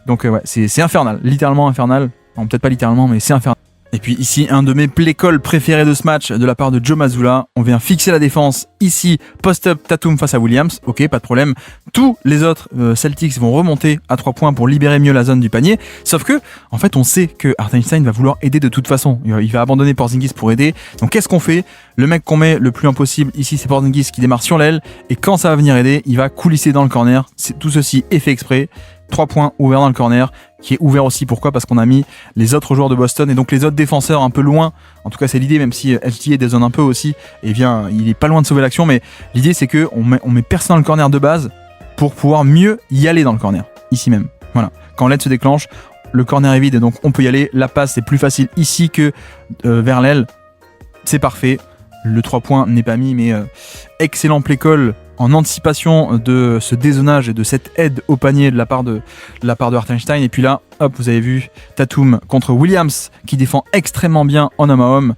Donc ouais, c'est infernal, littéralement infernal. Bon, peut-être pas littéralement, mais c'est infernal. Et puis ici, un de mes play-calls préférés de ce match de la part de Joe Mazzulla. On vient fixer la défense ici, post-up Tatum face à Williams. Ok, pas de problème. Tous les autres Celtics vont remonter à 3 points pour libérer mieux la zone du panier. Sauf que, en fait, on sait que Hartenstein va vouloir aider de toute façon. Il va abandonner Porzingis pour aider. Donc qu'est-ce qu'on fait? Le mec qu'on met le plus loin possible, ici c'est Porzingis qui démarre sur l'aile. Et quand ça va venir aider, il va coulisser dans le corner. Tout ceci est fait exprès. 3 points ouverts dans le corner, qui est ouvert aussi. Pourquoi? Parce qu'on a mis les autres joueurs de Boston et donc les autres défenseurs un peu loin. En tout cas, c'est l'idée, même si SGA dézone un peu aussi, et il est pas loin de sauver l'action, mais l'idée c'est que on met personne dans le corner de base pour pouvoir mieux y aller dans le corner, ici même. Voilà. Quand l'aide se déclenche, le corner est vide, donc on peut y aller. La passe c'est plus facile ici que vers l'aile. C'est parfait. Le 3 points n'est pas mis, mais excellent play-call en anticipation de ce dézonage et de cette aide au panier de la part de Hartenstein. Et puis là, hop, vous avez vu Tatum contre Williams qui défend extrêmement bien en homme à homme.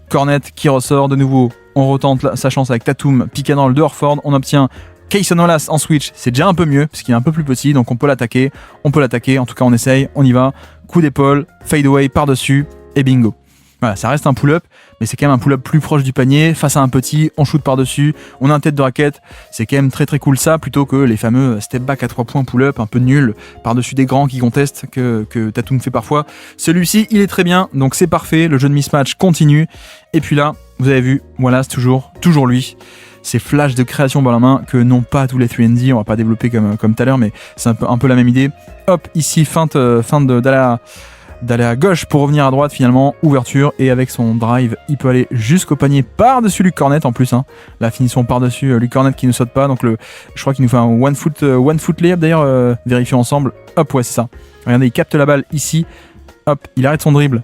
Cornet qui ressort de nouveau. On retente sa chance avec Tatum, pick and roll de Horford. On obtient Cason Wallace en switch. C'est déjà un peu mieux parce qu'il est un peu plus petit, donc on peut l'attaquer. En tout cas, on essaye, on y va. Coup d'épaule, fade away par-dessus et bingo. Voilà, ça reste un pull-up, mais c'est quand même un pull-up plus proche du panier, face à un petit, on shoot par-dessus, on a un tête de raquette, c'est quand même très très cool ça, plutôt que les fameux step back à 3 points pull-up, un peu nul, par-dessus des grands qui contestent, que Tatum fait parfois. Celui-ci, il est très bien, donc c'est parfait, le jeu de mismatch continue, et puis là, vous avez vu, voilà, c'est toujours lui. Ces flashs de création par la main que n'ont pas tous les 3&D, on va pas développer comme tout à l'heure, mais c'est un peu la même idée. Hop, ici, feinte d'aller à gauche pour revenir à droite finalement, ouverture, et avec son drive il peut aller jusqu'au panier par-dessus Luke Cornet en plus, hein. La finition par-dessus Luke Cornet qui ne saute pas, donc je crois qu'il nous fait un one foot layup d'ailleurs, vérifions ensemble. Hop, ouais c'est ça, regardez, il capte la balle ici, hop, il arrête son dribble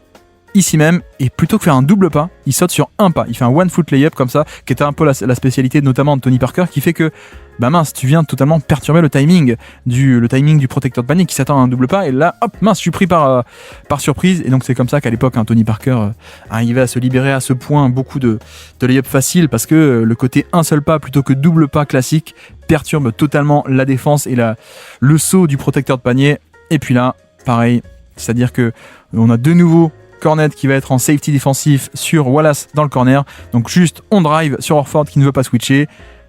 ici même, et plutôt que faire un double pas, il saute sur un pas, il fait un one foot layup comme ça, qui était un peu la spécialité notamment de Tony Parker, qui fait que bah mince, tu viens totalement perturber le timing du protecteur de panier qui s'attend à un double pas, et là hop mince, je suis pris par surprise. Et donc c'est comme ça qu'à l'époque Tony Parker arrivait à se libérer à ce point beaucoup de layup facile, parce que le côté un seul pas plutôt que double pas classique perturbe totalement la défense et le saut du protecteur de panier. Et puis là pareil, c'est à dire que on a de nouveau Cornet qui va être en safety défensif sur Wallace dans le corner, donc juste on drive sur Horford qui ne veut pas switcher.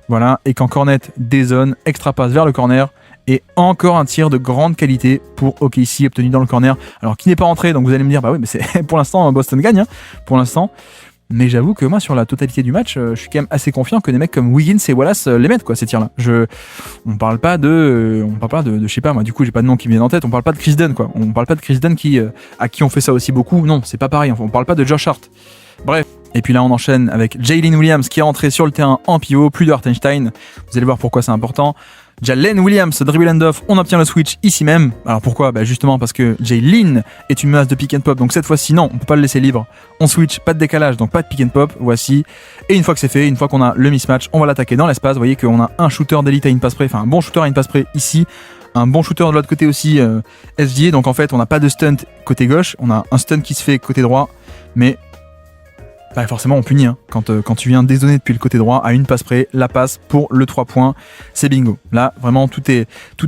Voilà, et quand Cornet dézone, extra passe vers le corner, et encore un tir de grande qualité pour OKC obtenu dans le corner, alors qui n'est pas rentré, donc vous allez me dire, bah oui, mais c'est pour l'instant Boston gagne, hein, pour l'instant. Mais j'avoue que moi, sur la totalité du match, je suis quand même assez confiant que des mecs comme Wiggins et Wallace les mettent, quoi, ces tirs-là. On parle pas de, je sais pas, moi, du coup, j'ai pas de nom qui me vient en tête, on parle pas de Chris Dunn, quoi. On parle pas de Chris Dunn à qui on fait ça aussi beaucoup, non, c'est pas pareil, on parle pas de Josh Hart. Bref. Et puis là, on enchaîne avec Jalen Williams qui est rentré sur le terrain en pivot, plus de Hartenstein. Vous allez voir pourquoi c'est important. Jalen Williams, dribble and off, on obtient le switch ici même. Alors pourquoi ? Bah justement parce que Jalen est une menace de pick and pop, donc cette fois-ci non, on peut pas le laisser libre. On switch, pas de décalage, donc pas de pick and pop, voici. Et une fois que c'est fait, une fois qu'on a le mismatch, on va l'attaquer dans l'espace. Vous voyez qu'on a un shooter d'élite à une passe près, enfin un bon shooter à une passe près ici. Un bon shooter de l'autre côté aussi, SGA, donc en fait on n'a pas de stunt côté gauche, on a un stunt qui se fait côté droit, mais bah forcément on punit, hein. Quand tu viens dézonner depuis le côté droit à une passe près, la passe pour le 3 points, c'est bingo. Là vraiment tout est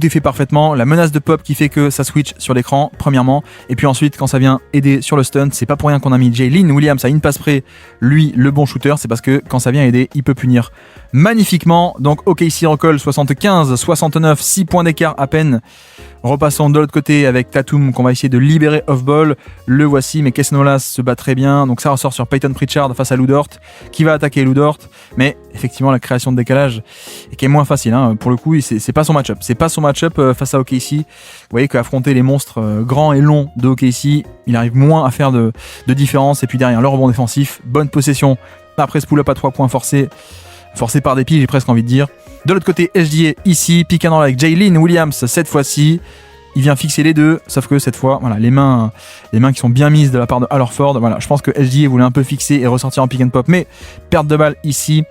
fait parfaitement, la menace de pop qui fait que ça switch sur l'écran premièrement, et puis ensuite quand ça vient aider sur le stunt, c'est pas pour rien qu'on a mis Jalen Williams à une passe près, lui le bon shooter, c'est parce que quand ça vient aider, il peut punir magnifiquement. Donc OKC recolle 75-69, 6 points d'écart à peine. Repassons de l'autre côté avec Tatum qu'on va essayer de libérer off-ball. Le voici, mais Cason Wallace se bat très bien. Donc ça ressort sur Peyton Pritchard face à Lou Dort qui va attaquer Lou Dort. Mais effectivement, la création de décalage est quand même moins facile, hein. Pour le coup, c'est pas son match-up. C'est pas son match-up face à OKC. Vous voyez qu'affronter les monstres grands et longs de OKC, il arrive moins à faire de différence. Et puis derrière, le rebond défensif, bonne possession. Après ce pull-up à 3 points forcé par dépit, j'ai presque envie de dire. De l'autre côté, SGA ici, pick and roll avec Jalen Williams cette fois-ci. Il vient fixer les deux, sauf que cette fois, voilà, les mains qui sont bien mises de la part de Al Horford. Voilà, je pense que SGA voulait un peu fixer et ressortir en pick and pop, mais perte de balle ici.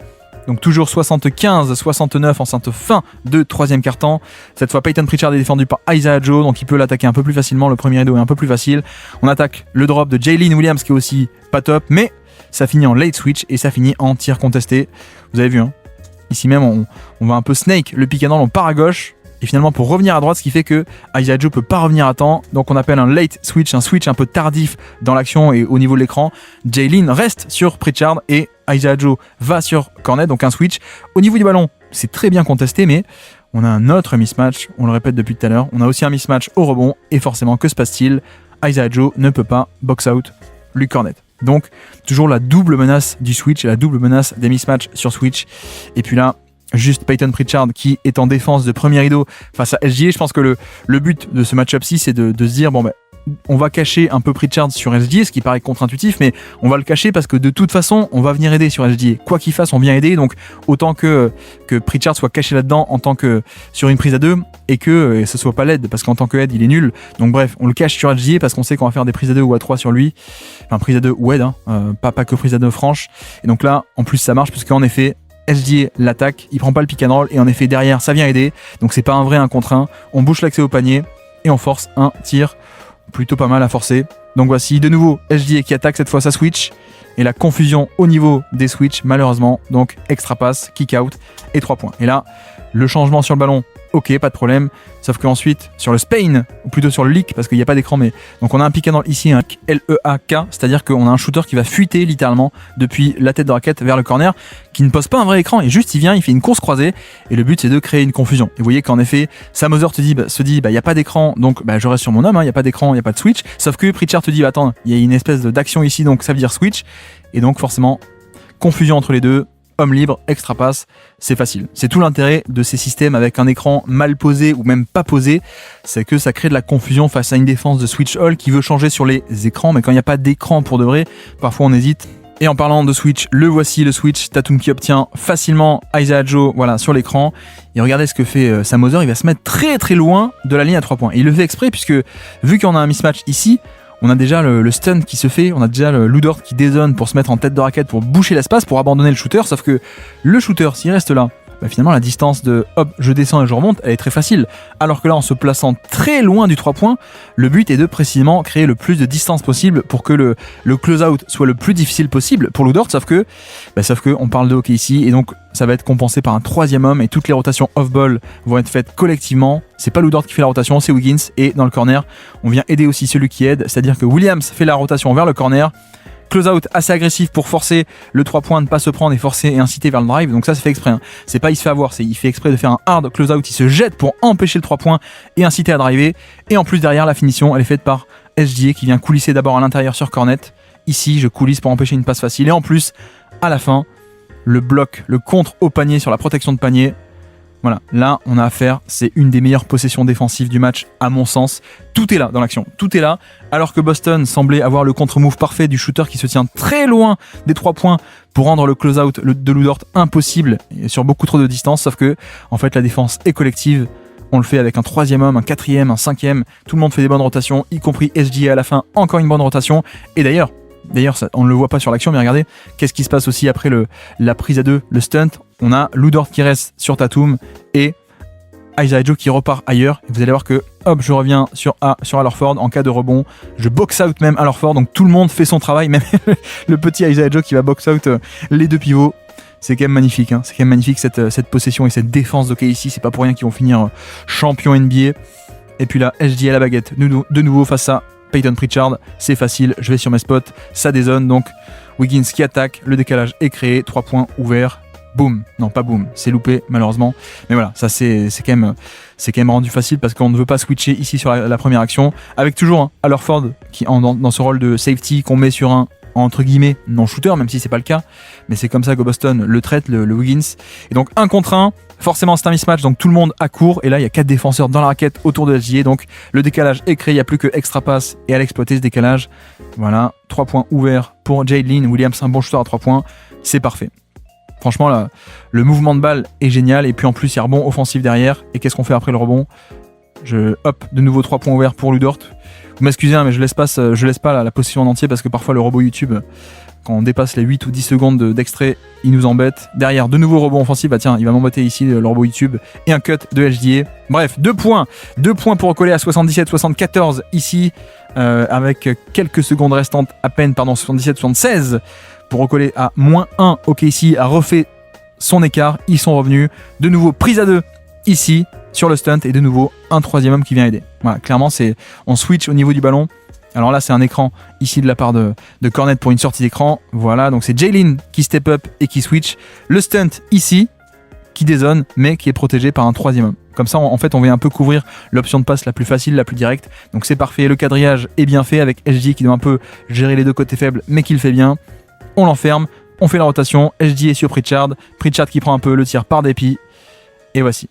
Donc toujours 75-69 en cette fin de troisième quart-temps. Cette fois, Peyton Pritchard est défendu par Isaiah Joe, donc il peut l'attaquer un peu plus facilement. Le premier rideau est un peu plus facile. On attaque le drop de Jalen Williams qui est aussi pas top, mais ça finit en late switch et ça finit en tir contesté. Vous avez vu, hein, ici même on va un peu snake le pick and roll, on part à gauche et finalement pour revenir à droite, ce qui fait que Isaiah Joe peut pas revenir à temps, donc on appelle un late switch, un switch un peu tardif dans l'action et au niveau de l'écran. Jalen reste sur Pritchard et Isaiah Joe va sur Cornet, donc un switch. Au niveau du ballon, c'est très bien contesté, mais on a un autre mismatch, on le répète depuis tout à l'heure, on a aussi un mismatch au rebond et forcément que se passe-t-il ? Isaiah Joe ne peut pas box out Luke Cornet. Donc toujours la double menace du switch et la double menace des mismatchs sur switch. Et puis là, juste Peyton Pritchard qui est en défense de premier rideau face à SGA. Je pense que le but de ce match-up-ci, c'est de se dire, bon ben, on va cacher un peu Pritchard sur SGA, ce qui paraît contre-intuitif, mais on va le cacher parce que de toute façon, on va venir aider sur SGA. Quoi qu'il fasse, on vient aider, donc autant que Pritchard soit caché là-dedans en tant que sur une prise à 2 et que ce soit pas l'aide, parce qu'en tant que aide, il est nul. Donc bref, on le cache sur SGA parce qu'on sait qu'on va faire des prises à 2 ou à 3 sur lui. Enfin, prise à 2 ou aide, hein, pas que prise à 2 franche. Et donc là, en plus, ça marche, puisqu'en effet, SGA l'attaque, il prend pas le pick and roll, et en effet, derrière, ça vient aider. Donc c'est pas un vrai 1 contre 1. On bouche l'accès au panier, et on force un tir plutôt pas mal à forcer. Donc voici de nouveau SGA qui attaque, cette fois ça switch, et la confusion au niveau des switches malheureusement, donc extra pass, kick out et 3 points. Et là, le changement sur le ballon, ok, pas de problème, sauf qu'ensuite sur le Spain, ou plutôt sur le leak, parce qu'il n'y a pas d'écran, mais donc on a un pick and roll ici, un L-E-A-K, c'est-à-dire qu'on a un shooter qui va fuiter littéralement depuis la tête de raquette vers le corner, qui ne pose pas un vrai écran, et juste il vient, il fait une course croisée, et le but c'est de créer une confusion. Et vous voyez qu'en effet, Sam Hauser se dit, il n'y a pas d'écran, donc je reste sur mon homme, il n'y a pas d'écran, il n'y a pas de switch, sauf que Pritchard te dit, attends, il y a une espèce d'action ici, donc ça veut dire switch, et donc forcément, confusion entre les deux, homme libre, extra passe, c'est facile. C'est tout l'intérêt de ces systèmes avec un écran mal posé ou même pas posé, c'est que ça crée de la confusion face à une défense de switch all qui veut changer sur les écrans, mais quand il n'y a pas d'écran pour de vrai, parfois on hésite. Et en parlant de switch, le voici le switch, Tatum qui obtient facilement Isaiah Joe, voilà, sur l'écran. Et regardez ce que fait Sam Hauser, il va se mettre très très loin de la ligne à 3 points. Et il le fait exprès puisque, vu qu'on a un mismatch ici, on a déjà le stun qui se fait, on a déjà le Lou Dort qui dézone pour se mettre en tête de raquette pour boucher l'espace, pour abandonner le shooter, sauf que le shooter, s'il reste là, finalement la distance de hop, je descends et je remonte, elle est très facile. Alors que là, en se plaçant très loin du 3 points, le but est de précisément créer le plus de distance possible pour que le close-out soit le plus difficile possible pour Lou Dort, sauf que on parle de hockey ici, et donc ça va être compensé par un 3e homme, et toutes les rotations off-ball vont être faites collectivement. C'est pas Lou Dort qui fait la rotation, c'est Wiggins, et dans le corner, on vient aider aussi celui qui aide, c'est-à-dire que Williams fait la rotation vers le corner, close-out assez agressif pour forcer le 3 points, ne pas se prendre et forcer et inciter vers le drive. Donc ça, c'est fait exprès. Hein. C'est pas il se fait avoir, il fait exprès de faire un hard close-out, il se jette pour empêcher le 3 points et inciter à driver. Et en plus, derrière, la finition, elle est faite par SGA qui vient coulisser d'abord à l'intérieur sur Cornet. Ici, je coulisse pour empêcher une passe facile. Et en plus, à la fin, le bloc, le contre au panier sur la protection de panier. Voilà, là on a affaire, c'est une des meilleures possessions défensives du match à mon sens. Tout est là dans l'action, tout est là, alors que Boston semblait avoir le contre-move parfait du shooter qui se tient très loin des 3 points pour rendre le close-out de Lou Dort impossible et sur beaucoup trop de distance, sauf que en fait la défense est collective. On le fait avec un 3e homme, un 4e, un 5e, tout le monde fait des bonnes rotations, y compris SGA à la fin, encore une bonne rotation. Et d'ailleurs, ça, on ne le voit pas sur l'action, mais regardez, qu'est-ce qui se passe aussi après la prise à 2, le stunt. On a Lou Dort qui reste sur Tatum et Isaiah Joe qui repart ailleurs. Et vous allez voir que, hop, je reviens sur Al Horford en cas de rebond. Je box out même Al Horford, donc tout le monde fait son travail, même le petit Isaiah Joe qui va box out les 2 pivots. C'est quand même magnifique, hein. C'est quand même magnifique cette possession et cette défense de KC. C'est pas pour rien qu'ils vont finir champion NBA. Et puis là, SGA à la baguette, de nouveau face à Peyton Pritchard, c'est facile, je vais sur mes spots, ça dézone, donc Wiggins qui attaque, le décalage est créé, 3 points ouverts, boum, non pas boum, c'est loupé malheureusement, mais voilà, ça c'est quand même rendu facile parce qu'on ne veut pas switcher ici sur la première action, avec toujours Al Horford qui dans ce rôle de safety qu'on met sur un entre guillemets non-shooter, même si c'est pas le cas, mais c'est comme ça que Boston le traite, le Wiggins. Et donc 1 contre 1, forcément c'est un mismatch, donc tout le monde accourt, et là il y a 4 défenseurs dans la raquette autour de SGA, donc le décalage est créé, il n'y a plus que extra pass et à l'exploiter ce décalage. Voilà, 3 points ouverts pour Jalen Williams, un bon shooter à 3 points, c'est parfait. Franchement là, le mouvement de balle est génial, et puis en plus il y a rebond offensif derrière, et qu'est-ce qu'on fait après le rebond ? De nouveau 3 points ouverts pour Lou Dort. Vous m'excusez, hein, mais je laisse pas la possession en entier parce que parfois le robot YouTube, quand on dépasse les 8 ou 10 secondes d'extrait, il nous embête. Derrière, de nouveaux robots offensifs, tiens, il va m'embêter ici le robot YouTube, et un cut de SGA. Bref, 2 points pour recoller à 77-74 ici, avec quelques secondes restantes à peine, 77-76 pour recoller à -1. OKC a refait son écart, ils sont revenus. De nouveau, prise à 2 ici, sur le stunt, et de nouveau un 3e homme qui vient aider. Voilà, clairement on switch au niveau du ballon. Alors là c'est un écran ici de la part de Cornet pour une sortie d'écran. Voilà, donc c'est Jalen qui step up et qui switch. Le stunt ici qui dézone mais qui est protégé par un 3e homme. Comme ça en fait on vient un peu couvrir l'option de passe la plus facile, la plus directe. Donc c'est parfait, le quadrillage est bien fait avec SGA qui doit un peu gérer les 2 côtés faibles mais qui le fait bien. On l'enferme, on fait la rotation, SGA sur Pritchard qui prend un peu le tir par dépit. Et voici.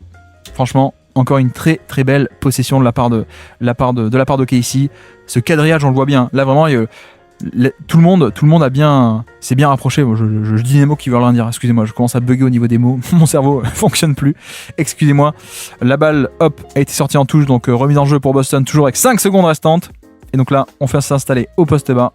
Franchement, encore une très très belle possession de la part de Casey. Ce quadrillage, on le voit bien. Là vraiment, tout le monde s'est bien rapproché. Je dis des mots qui veulent rien dire. Excusez-moi, je commence à bugger au niveau des mots. Mon cerveau fonctionne plus. Excusez-moi. La balle, hop, a été sortie en touche, donc remise en jeu pour Boston, toujours avec 5 secondes restantes. Et donc là, on fait s'installer au poste bas.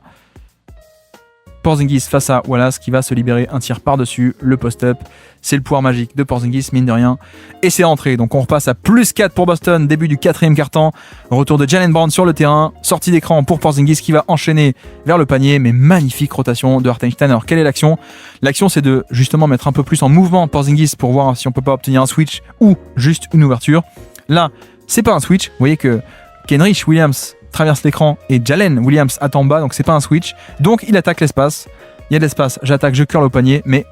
Porzingis face à Wallace qui va se libérer un tir par-dessus le post-up. C'est le pouvoir magique de Porzingis, mine de rien. Et c'est rentré. Donc on repasse à plus 4 pour Boston. Début du 4e quart-temps. Retour de Jaylen Brown sur le terrain. Sortie d'écran pour Porzingis qui va enchaîner vers le panier. Mais magnifique rotation de Hartenstein. Alors quelle est l'action ? L'action, c'est de justement mettre un peu plus en mouvement Porzingis pour voir si on peut pas obtenir un switch ou juste une ouverture. Là, c'est pas un switch. Vous voyez que Kenrich Williams traverse l'écran et Jalen Williams attend en bas, donc c'est pas un switch. Donc il attaque l'espace. Il y a de l'espace, j'attaque, je curle au panier, mais.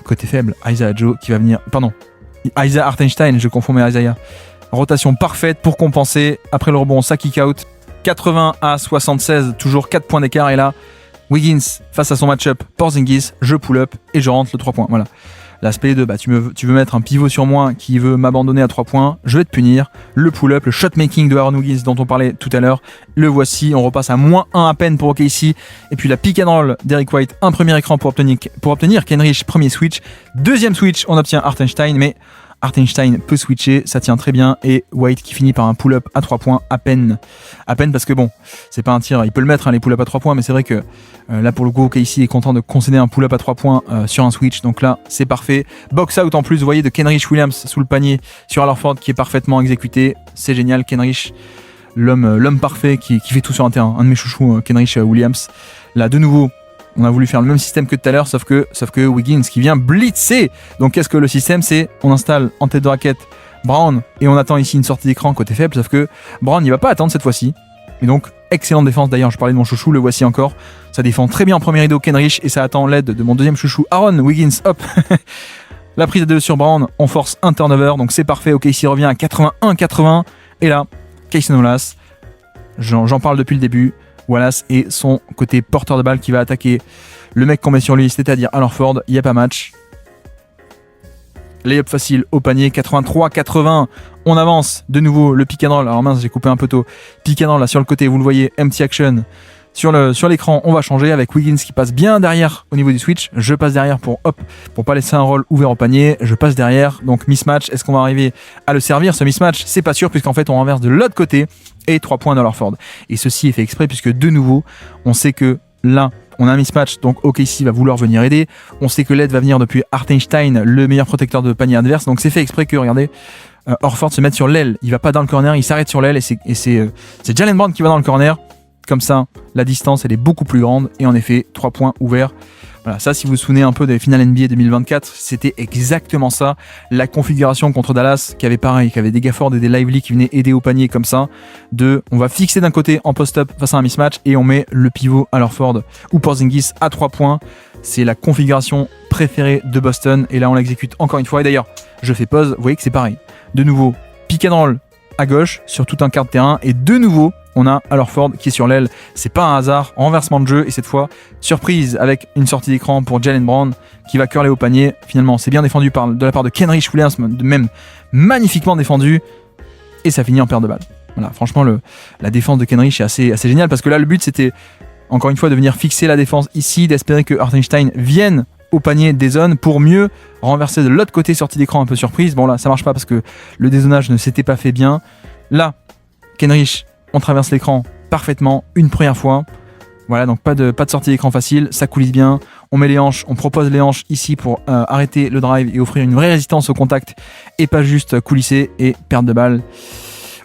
Côté faible, Isaiah Joe qui va venir. Pardon, Isaiah Hartenstein, je confonds mes Isaiah. Rotation parfaite pour compenser. Après le rebond, ça kick out. 80 à 76, toujours 4 points d'écart. Et là, Wiggins face à son match-up, Porzingis, je pull up et je rentre le 3 points. Voilà. L'aspect de tu veux mettre un pivot sur moi qui veut m'abandonner à 3 points, je vais te punir. Le pull-up, le shot-making de Aaron Wiggins dont on parlait tout à l'heure, le voici. On repasse à -1 à peine pour OKC. Et puis la pick and roll d'Eric White, un premier écran pour obtenir Kenrich, premier switch. Deuxième switch, on obtient Hartenstein, mais Hartenstein peut switcher, ça tient très bien. Et White qui finit par un pull-up à 3 points à peine. À peine parce que bon, c'est pas un tir, il peut le mettre les pull-up à 3 points, mais c'est vrai que là pour le coup, KC est content de concéder un pull-up à 3 points sur un switch. Donc là, c'est parfait. Box out en plus, vous voyez, de Kenrich Williams sous le panier sur Allerford qui est parfaitement exécuté. C'est génial, Kenrich, l'homme parfait qui fait tout sur un terrain. Un de mes chouchous, Kenrich Williams. Là, de nouveau, on a voulu faire le même système que tout à l'heure, sauf que Wiggins qui vient blitzer. Donc qu'est-ce que le système ? C'est on installe en tête de raquette Brown et on attend ici une sortie d'écran côté faible, sauf que Brown n'y va pas attendre cette fois-ci. Et donc excellente défense, d'ailleurs je parlais de mon chouchou, le voici encore. Ça défend très bien en premier rideau Kenrich et ça attend l'aide de mon deuxième chouchou Aaron Wiggins. Hop. La prise à 2 sur Brown, on force un turnover, donc c'est parfait. OKC revient à 81-80 et là, Cason Wallace, j'en parle depuis le début. Wallace et son côté porteur de balle qui va attaquer le mec qu'on met sur lui, c'est-à-dire Allerford. Il n'y a pas match. Layup facile au panier, 83-80. On avance de nouveau le pick and roll. Alors mince, j'ai coupé un peu tôt. Pick and roll là sur le côté, vous le voyez, empty action. Sur l'écran, on va changer avec Wiggins qui passe bien derrière au niveau du switch. Je passe derrière pour pas laisser un roll ouvert au panier. Je passe derrière, donc mismatch. Est-ce qu'on va arriver à le servir ce mismatch ? C'est pas sûr puisqu'en fait on renverse de l'autre côté et 3 points d'Allerford. Et ceci est fait exprès puisque de nouveau, on sait que là, on a un mismatch, donc OKC va vouloir venir aider. On sait que l'aide va venir depuis Hartenstein, le meilleur protecteur de panier adverse. Donc c'est fait exprès que, regardez, Horford se mette sur l'aile. Il va pas dans le corner, il s'arrête sur l'aile et c'est Jaylen Brown qui va dans le corner. Comme ça, la distance elle est beaucoup plus grande et en effet 3 points ouverts. Voilà, ça si vous vous souvenez un peu des finales NBA 2024, c'était exactement ça. La configuration contre Dallas qui avait des Gafford et des Lively qui venaient aider au panier comme ça. On va fixer d'un côté en post-up face à un mismatch et on met le pivot à Allerford ou Porzingis à 3 points. C'est la configuration préférée de Boston et là on l'exécute encore une fois. Et d'ailleurs, je fais pause, vous voyez que c'est pareil. De nouveau, pick and roll à gauche sur tout un quart de terrain et de nouveau on a Allerford qui est sur l'aile, c'est pas un hasard, renversement de jeu et cette fois surprise avec une sortie d'écran pour Jaylen Brown qui va curler au panier. Finalement c'est bien défendu de la part de Kenrich Williams, même magnifiquement défendu et ça finit en perte de balle. Voilà, franchement la défense de Kenrich est assez géniale parce que là le but c'était encore une fois de venir fixer la défense ici, d'espérer que Hartenstein vienne au panier des zones pour mieux renverser de l'autre côté, sortie d'écran un peu surprise. Bon là ça marche pas parce que le dézonage ne s'était pas fait bien. Là Kenrich, on traverse l'écran parfaitement une première fois. Voilà, donc pas de sortie d'écran facile, ça coulisse bien. On met les hanches, on propose les hanches ici pour arrêter le drive et offrir une vraie résistance au contact et pas juste coulisser et perte de balle.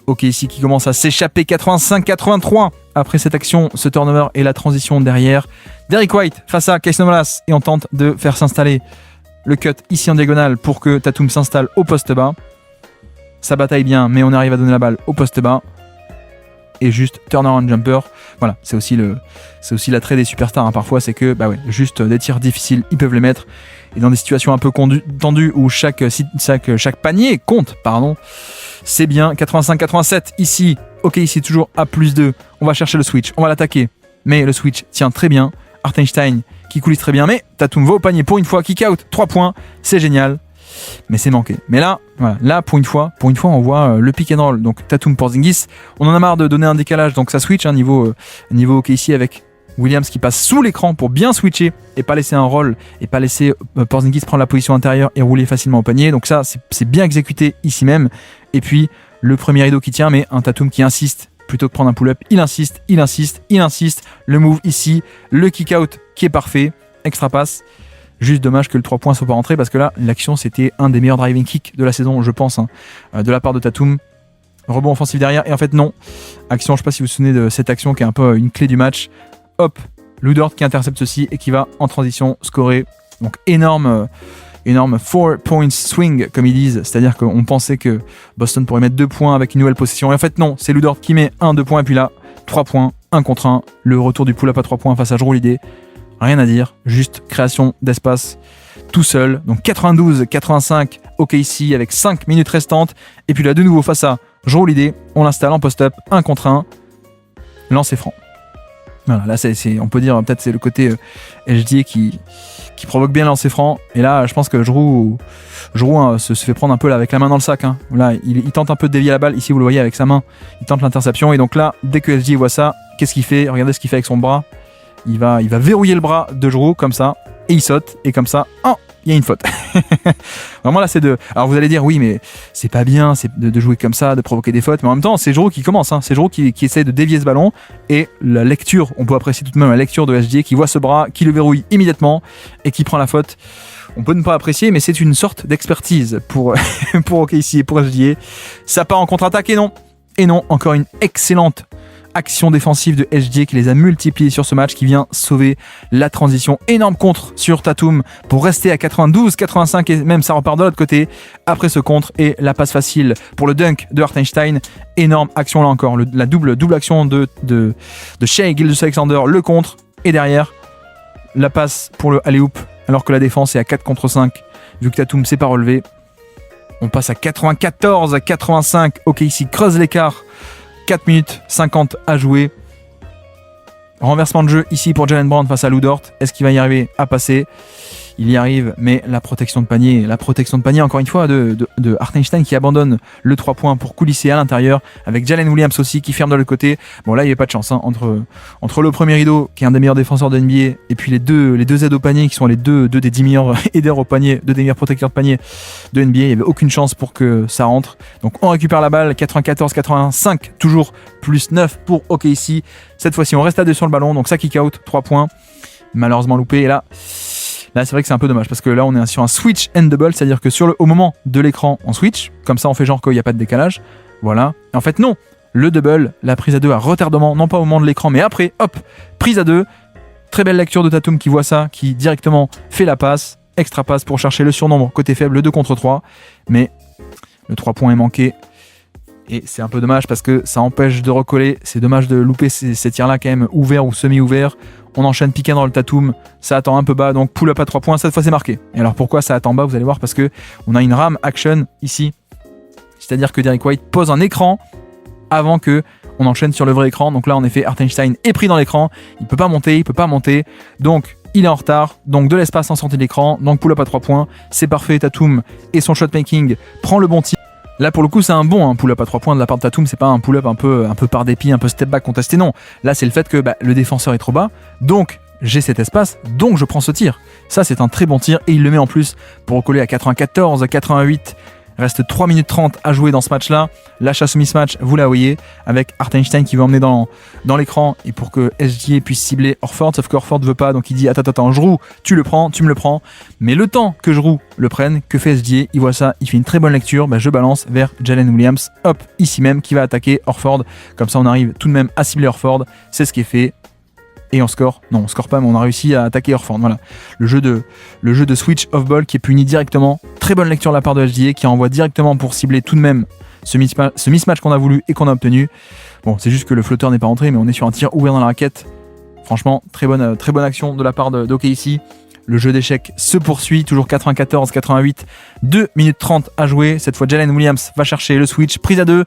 Ok, ici qui commence à s'échapper, 85-83 après cette action, ce turnover et la transition derrière. Derrick White face à Cason Wallace et on tente de faire s'installer le cut ici en diagonale pour que Tatum s'installe au poste bas. Ça bataille bien, mais on arrive à donner la balle au poste bas. Et juste turnaround jumper. Voilà, c'est aussi l'attrait des superstars hein. Parfois c'est que juste des tirs difficiles ils peuvent les mettre et dans des situations un peu tendues où chaque panier compte, c'est bien. 85-87 ici, ok, ici toujours à +2, on va chercher le switch, on va l'attaquer mais le switch tient très bien. Hartenstein qui coulisse très bien mais Tatum va au panier pour une fois, kick out, 3 points, c'est génial. mais c'est manqué. Mais là, voilà, là pour une fois, on voit le pick and roll. Donc Tatum Porzingis, on en a marre de donner un décalage, donc ça switch niveau OKC avec Williams qui passe sous l'écran pour bien switcher et pas laisser un roll et pas laisser Porzingis prendre la position intérieure et rouler facilement au panier. Donc ça, c'est bien exécuté ici même. Et puis le premier rideau qui tient, mais un Tatum qui insiste plutôt que prendre un pull-up, il insiste. Le move ici, le kick-out qui est parfait, extra passe. Juste dommage que le 3 points soit pas rentré parce que là, l'action c'était un des meilleurs driving kicks de la saison, je pense, de la part de Tatum. Rebond offensif derrière, et en fait non. Action, je sais pas si vous vous souvenez de cette action qui est un peu une clé du match. Hop, Lu Dort qui intercepte ceci et qui va en transition scorer. Donc énorme 4-point swing, comme ils disent, c'est-à-dire qu'on pensait que Boston pourrait mettre 2 points avec une nouvelle possession, et en fait non, c'est Lu Dort qui met 2 points, et puis là, 3 points, 1 contre 1, le retour du pull-up à 3 points face à Jrue Holiday, rien à dire, juste création d'espace tout seul, donc 92-85 OKC avec 5 minutes restantes, et puis là de nouveau face à Jrue Holiday, on l'installe en post-up, 1 contre 1, lancer franc. Voilà, là on peut dire peut-être c'est le côté HDA qui provoque bien le lancer franc. Et là, je pense que Jrue se fait prendre un peu là, avec la main dans le sac. Là, il tente un peu de dévier la balle. Ici, vous le voyez avec sa main, il tente l'interception. Et donc là, dès que HDA voit ça, qu'est-ce qu'il fait ? Regardez ce qu'il fait avec son bras. Il va verrouiller le bras de Jrue comme ça, et il saute. Et comme ça, il y a une faute. Vraiment là, c'est de. Alors vous allez dire, oui, mais c'est pas bien, c'est de jouer comme ça, de provoquer des fautes. Mais en même temps, c'est Jrue qui commence. C'est Jrue qui essaie de dévier ce ballon. Et la lecture, on peut apprécier tout de même la lecture de HDA qui voit ce bras, qui le verrouille immédiatement et qui prend la faute. On peut ne pas apprécier, mais c'est une sorte d'expertise pour OKC et pour HDA. Ça part en contre-attaque et non, encore une excellente action défensive de HDA qui les a multipliés sur ce match, qui vient sauver la transition. Énorme contre sur Tatum pour rester à 92-85 et même ça repart de l'autre côté après ce contre et la passe facile pour le dunk de Hartenstein. Énorme action là encore, la double action de Shai Gilgeous-Alexander, le contre et derrière la passe pour le alley-oop alors que la défense est à 4 contre 5 vu que Tatum s'est pas relevé. On passe à 94-85, OKC creuse l'écart. 4 minutes 50 à jouer. Renversement de jeu ici pour Jaylen Brown face à Lu Dort. Est-ce qu'il va y arriver à passer ? Il y arrive, mais la protection de panier encore une fois de Hartenstein qui abandonne le 3 points pour coulisser à l'intérieur, avec Jalen Williams aussi qui ferme de l'autre côté. Bon là il n'y avait pas de chance entre le premier rideau qui est un des meilleurs défenseurs de NBA et puis les deux aides au panier qui sont les deux des 10 meilleurs aideurs au panier, 2 des meilleurs protecteurs de panier de NBA. Il n'y avait aucune chance pour que ça rentre. Donc on récupère la balle, 94-85, toujours plus 9 pour OKC. Cette fois-ci on reste à 2 sur le ballon, donc ça kick out, 3 points. Malheureusement loupé, et là c'est vrai que c'est un peu dommage parce que là on est sur un switch and double, c'est-à-dire que au moment de l'écran on switch, comme ça on fait genre qu'il n'y a pas de décalage, voilà. Et en fait non, le double, la prise à 2 à retardement, non pas au moment de l'écran mais après, hop, prise à 2, très belle lecture de Tatum qui voit ça, qui directement fait la passe, extra passe pour chercher le surnombre côté faible, le 2 contre 3, mais le 3 points est manqué. Et c'est un peu dommage parce que ça empêche de recoller. C'est dommage de louper ces tirs-là quand même ouverts ou semi-ouverts. On enchaîne pick and roll Tatum. Ça attend un peu bas, donc pull-up à 3 points. Cette fois, c'est marqué. Et alors pourquoi ça attend bas ? Vous allez voir parce que on a une ram action ici. C'est-à-dire que Derrick White pose un écran avant que on enchaîne sur le vrai écran. Donc là, en effet, Hartenstein est pris dans l'écran. Il peut pas monter. Donc il est en retard. Donc de l'espace en sortie de l'écran. Donc pull-up à 3 points. C'est parfait. Tatum et son shot-making prend le bon tir. Là pour le coup c'est un bon pull-up à 3 points de la part de Tatum, c'est pas un pull-up un peu par dépit, un peu step back contesté, non. Là c'est le fait que le défenseur est trop bas, donc j'ai cet espace, donc je prends ce tir. Ça c'est un très bon tir et il le met en plus pour recoller à 94-88. Reste 3 minutes 30 à jouer dans ce match-là. La chasse au mismatch, vous la voyez, avec Hartenstein qui va emmener dans l'écran et pour que SGA puisse cibler Horford, sauf que Horford ne veut pas, donc il dit attends, Jrue, tu me le prends. Mais le temps que Jrue le prenne, que fait SGA ? Il voit ça, il fait une très bonne lecture, je balance vers Jalen Williams, hop, ici même, qui va attaquer Horford. Comme ça on arrive tout de même à cibler Horford, c'est ce qui est fait. Et on score. Non, on score pas, mais on a réussi à attaquer Horford. Voilà. Le jeu de switch off-ball qui est puni directement. Très bonne lecture de la part de HDA qui envoie directement pour cibler tout de même ce mismatch qu'on a voulu et qu'on a obtenu. Bon, c'est juste que le flotteur n'est pas rentré, mais on est sur un tir ouvert dans la raquette. Franchement, très bonne action de la part d'OKC. Le jeu d'échecs se poursuit, toujours 94-88. 2 minutes 30 à jouer. Cette fois, Jalen Williams va chercher le switch. Prise à 2.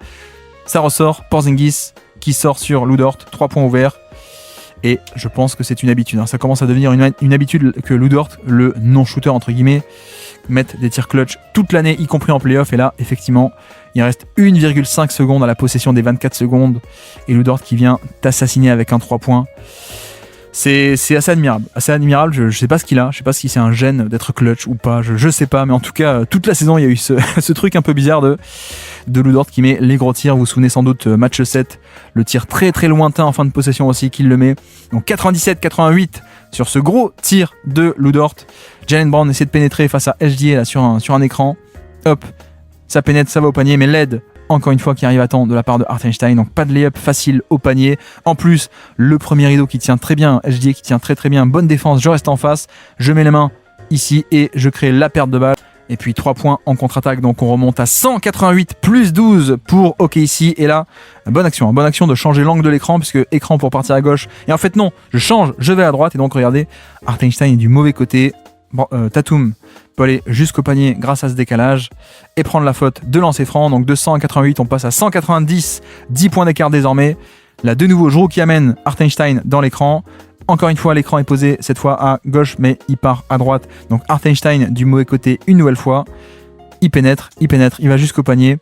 Ça ressort. Porzingis qui sort sur Lu Dort. 3 points ouverts. Et je pense que c'est une habitude. Ça commence à devenir une habitude que Lu Dort, le non-shooter entre guillemets, mettent des tirs clutch toute l'année, y compris en playoff. Et là, effectivement, il reste 1,5 secondes à la possession des 24 secondes. Et Lou Dort qui vient t'assassiner avec un 3 points. C'est assez admirable. Je sais pas ce qu'il a. Je sais pas si c'est un gène d'être clutch ou pas. Je sais pas. Mais en tout cas, toute la saison, il y a eu ce truc un peu bizarre de Lou Dort qui met les gros tirs. Vous vous souvenez sans doute, match 7, le tir très très lointain en fin de possession aussi qu'il le met. Donc 97-88 sur ce gros tir de Lou Dort. Jaylen Brown essaie de pénétrer face à SGA là, sur un écran. Hop, ça pénètre, ça va au panier. Mais l'aide, encore une fois, qui arrive à temps de la part de Hartenstein. Donc pas de layup facile au panier. En plus, le premier rideau qui tient très bien, SGA qui tient très très bien, bonne défense, je reste en face, je mets les mains ici et je crée la perte de balle. Et puis 3 points en contre-attaque, donc on remonte à 188 plus 12 pour OKC. Et là, bonne action de changer l'angle de l'écran, puisque écran pour partir à gauche. Et en fait non, je change, je vais à droite. Et donc regardez, Hartenstein est du mauvais côté. Bon, Tatum peut aller jusqu'au panier grâce à ce décalage et prendre la faute de lancer franc. Donc de 188, on passe à 190, 10 points d'écart désormais. Là, de nouveau, Jrue qui amène Hartenstein dans l'écran. Encore une fois, l'écran est posé cette fois à gauche, mais il part à droite. Donc Hartenstein du mauvais côté une nouvelle fois. Il pénètre, il va jusqu'au panier.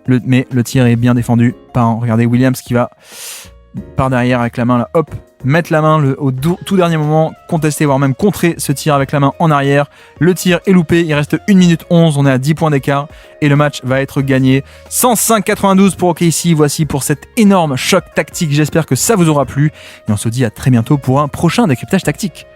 Mais le tir est bien défendu par, regardez, Williams qui va par derrière avec la main là, hop, mettre la main au tout dernier moment, contester, voire même contrer ce tir avec la main en arrière. Le tir est loupé, il reste 1 minute 11, on est à 10 points d'écart et le match va être gagné. 105-92 pour OKC, voici pour cet énorme choc tactique. J'espère que ça vous aura plu et on se dit à très bientôt pour un prochain décryptage tactique.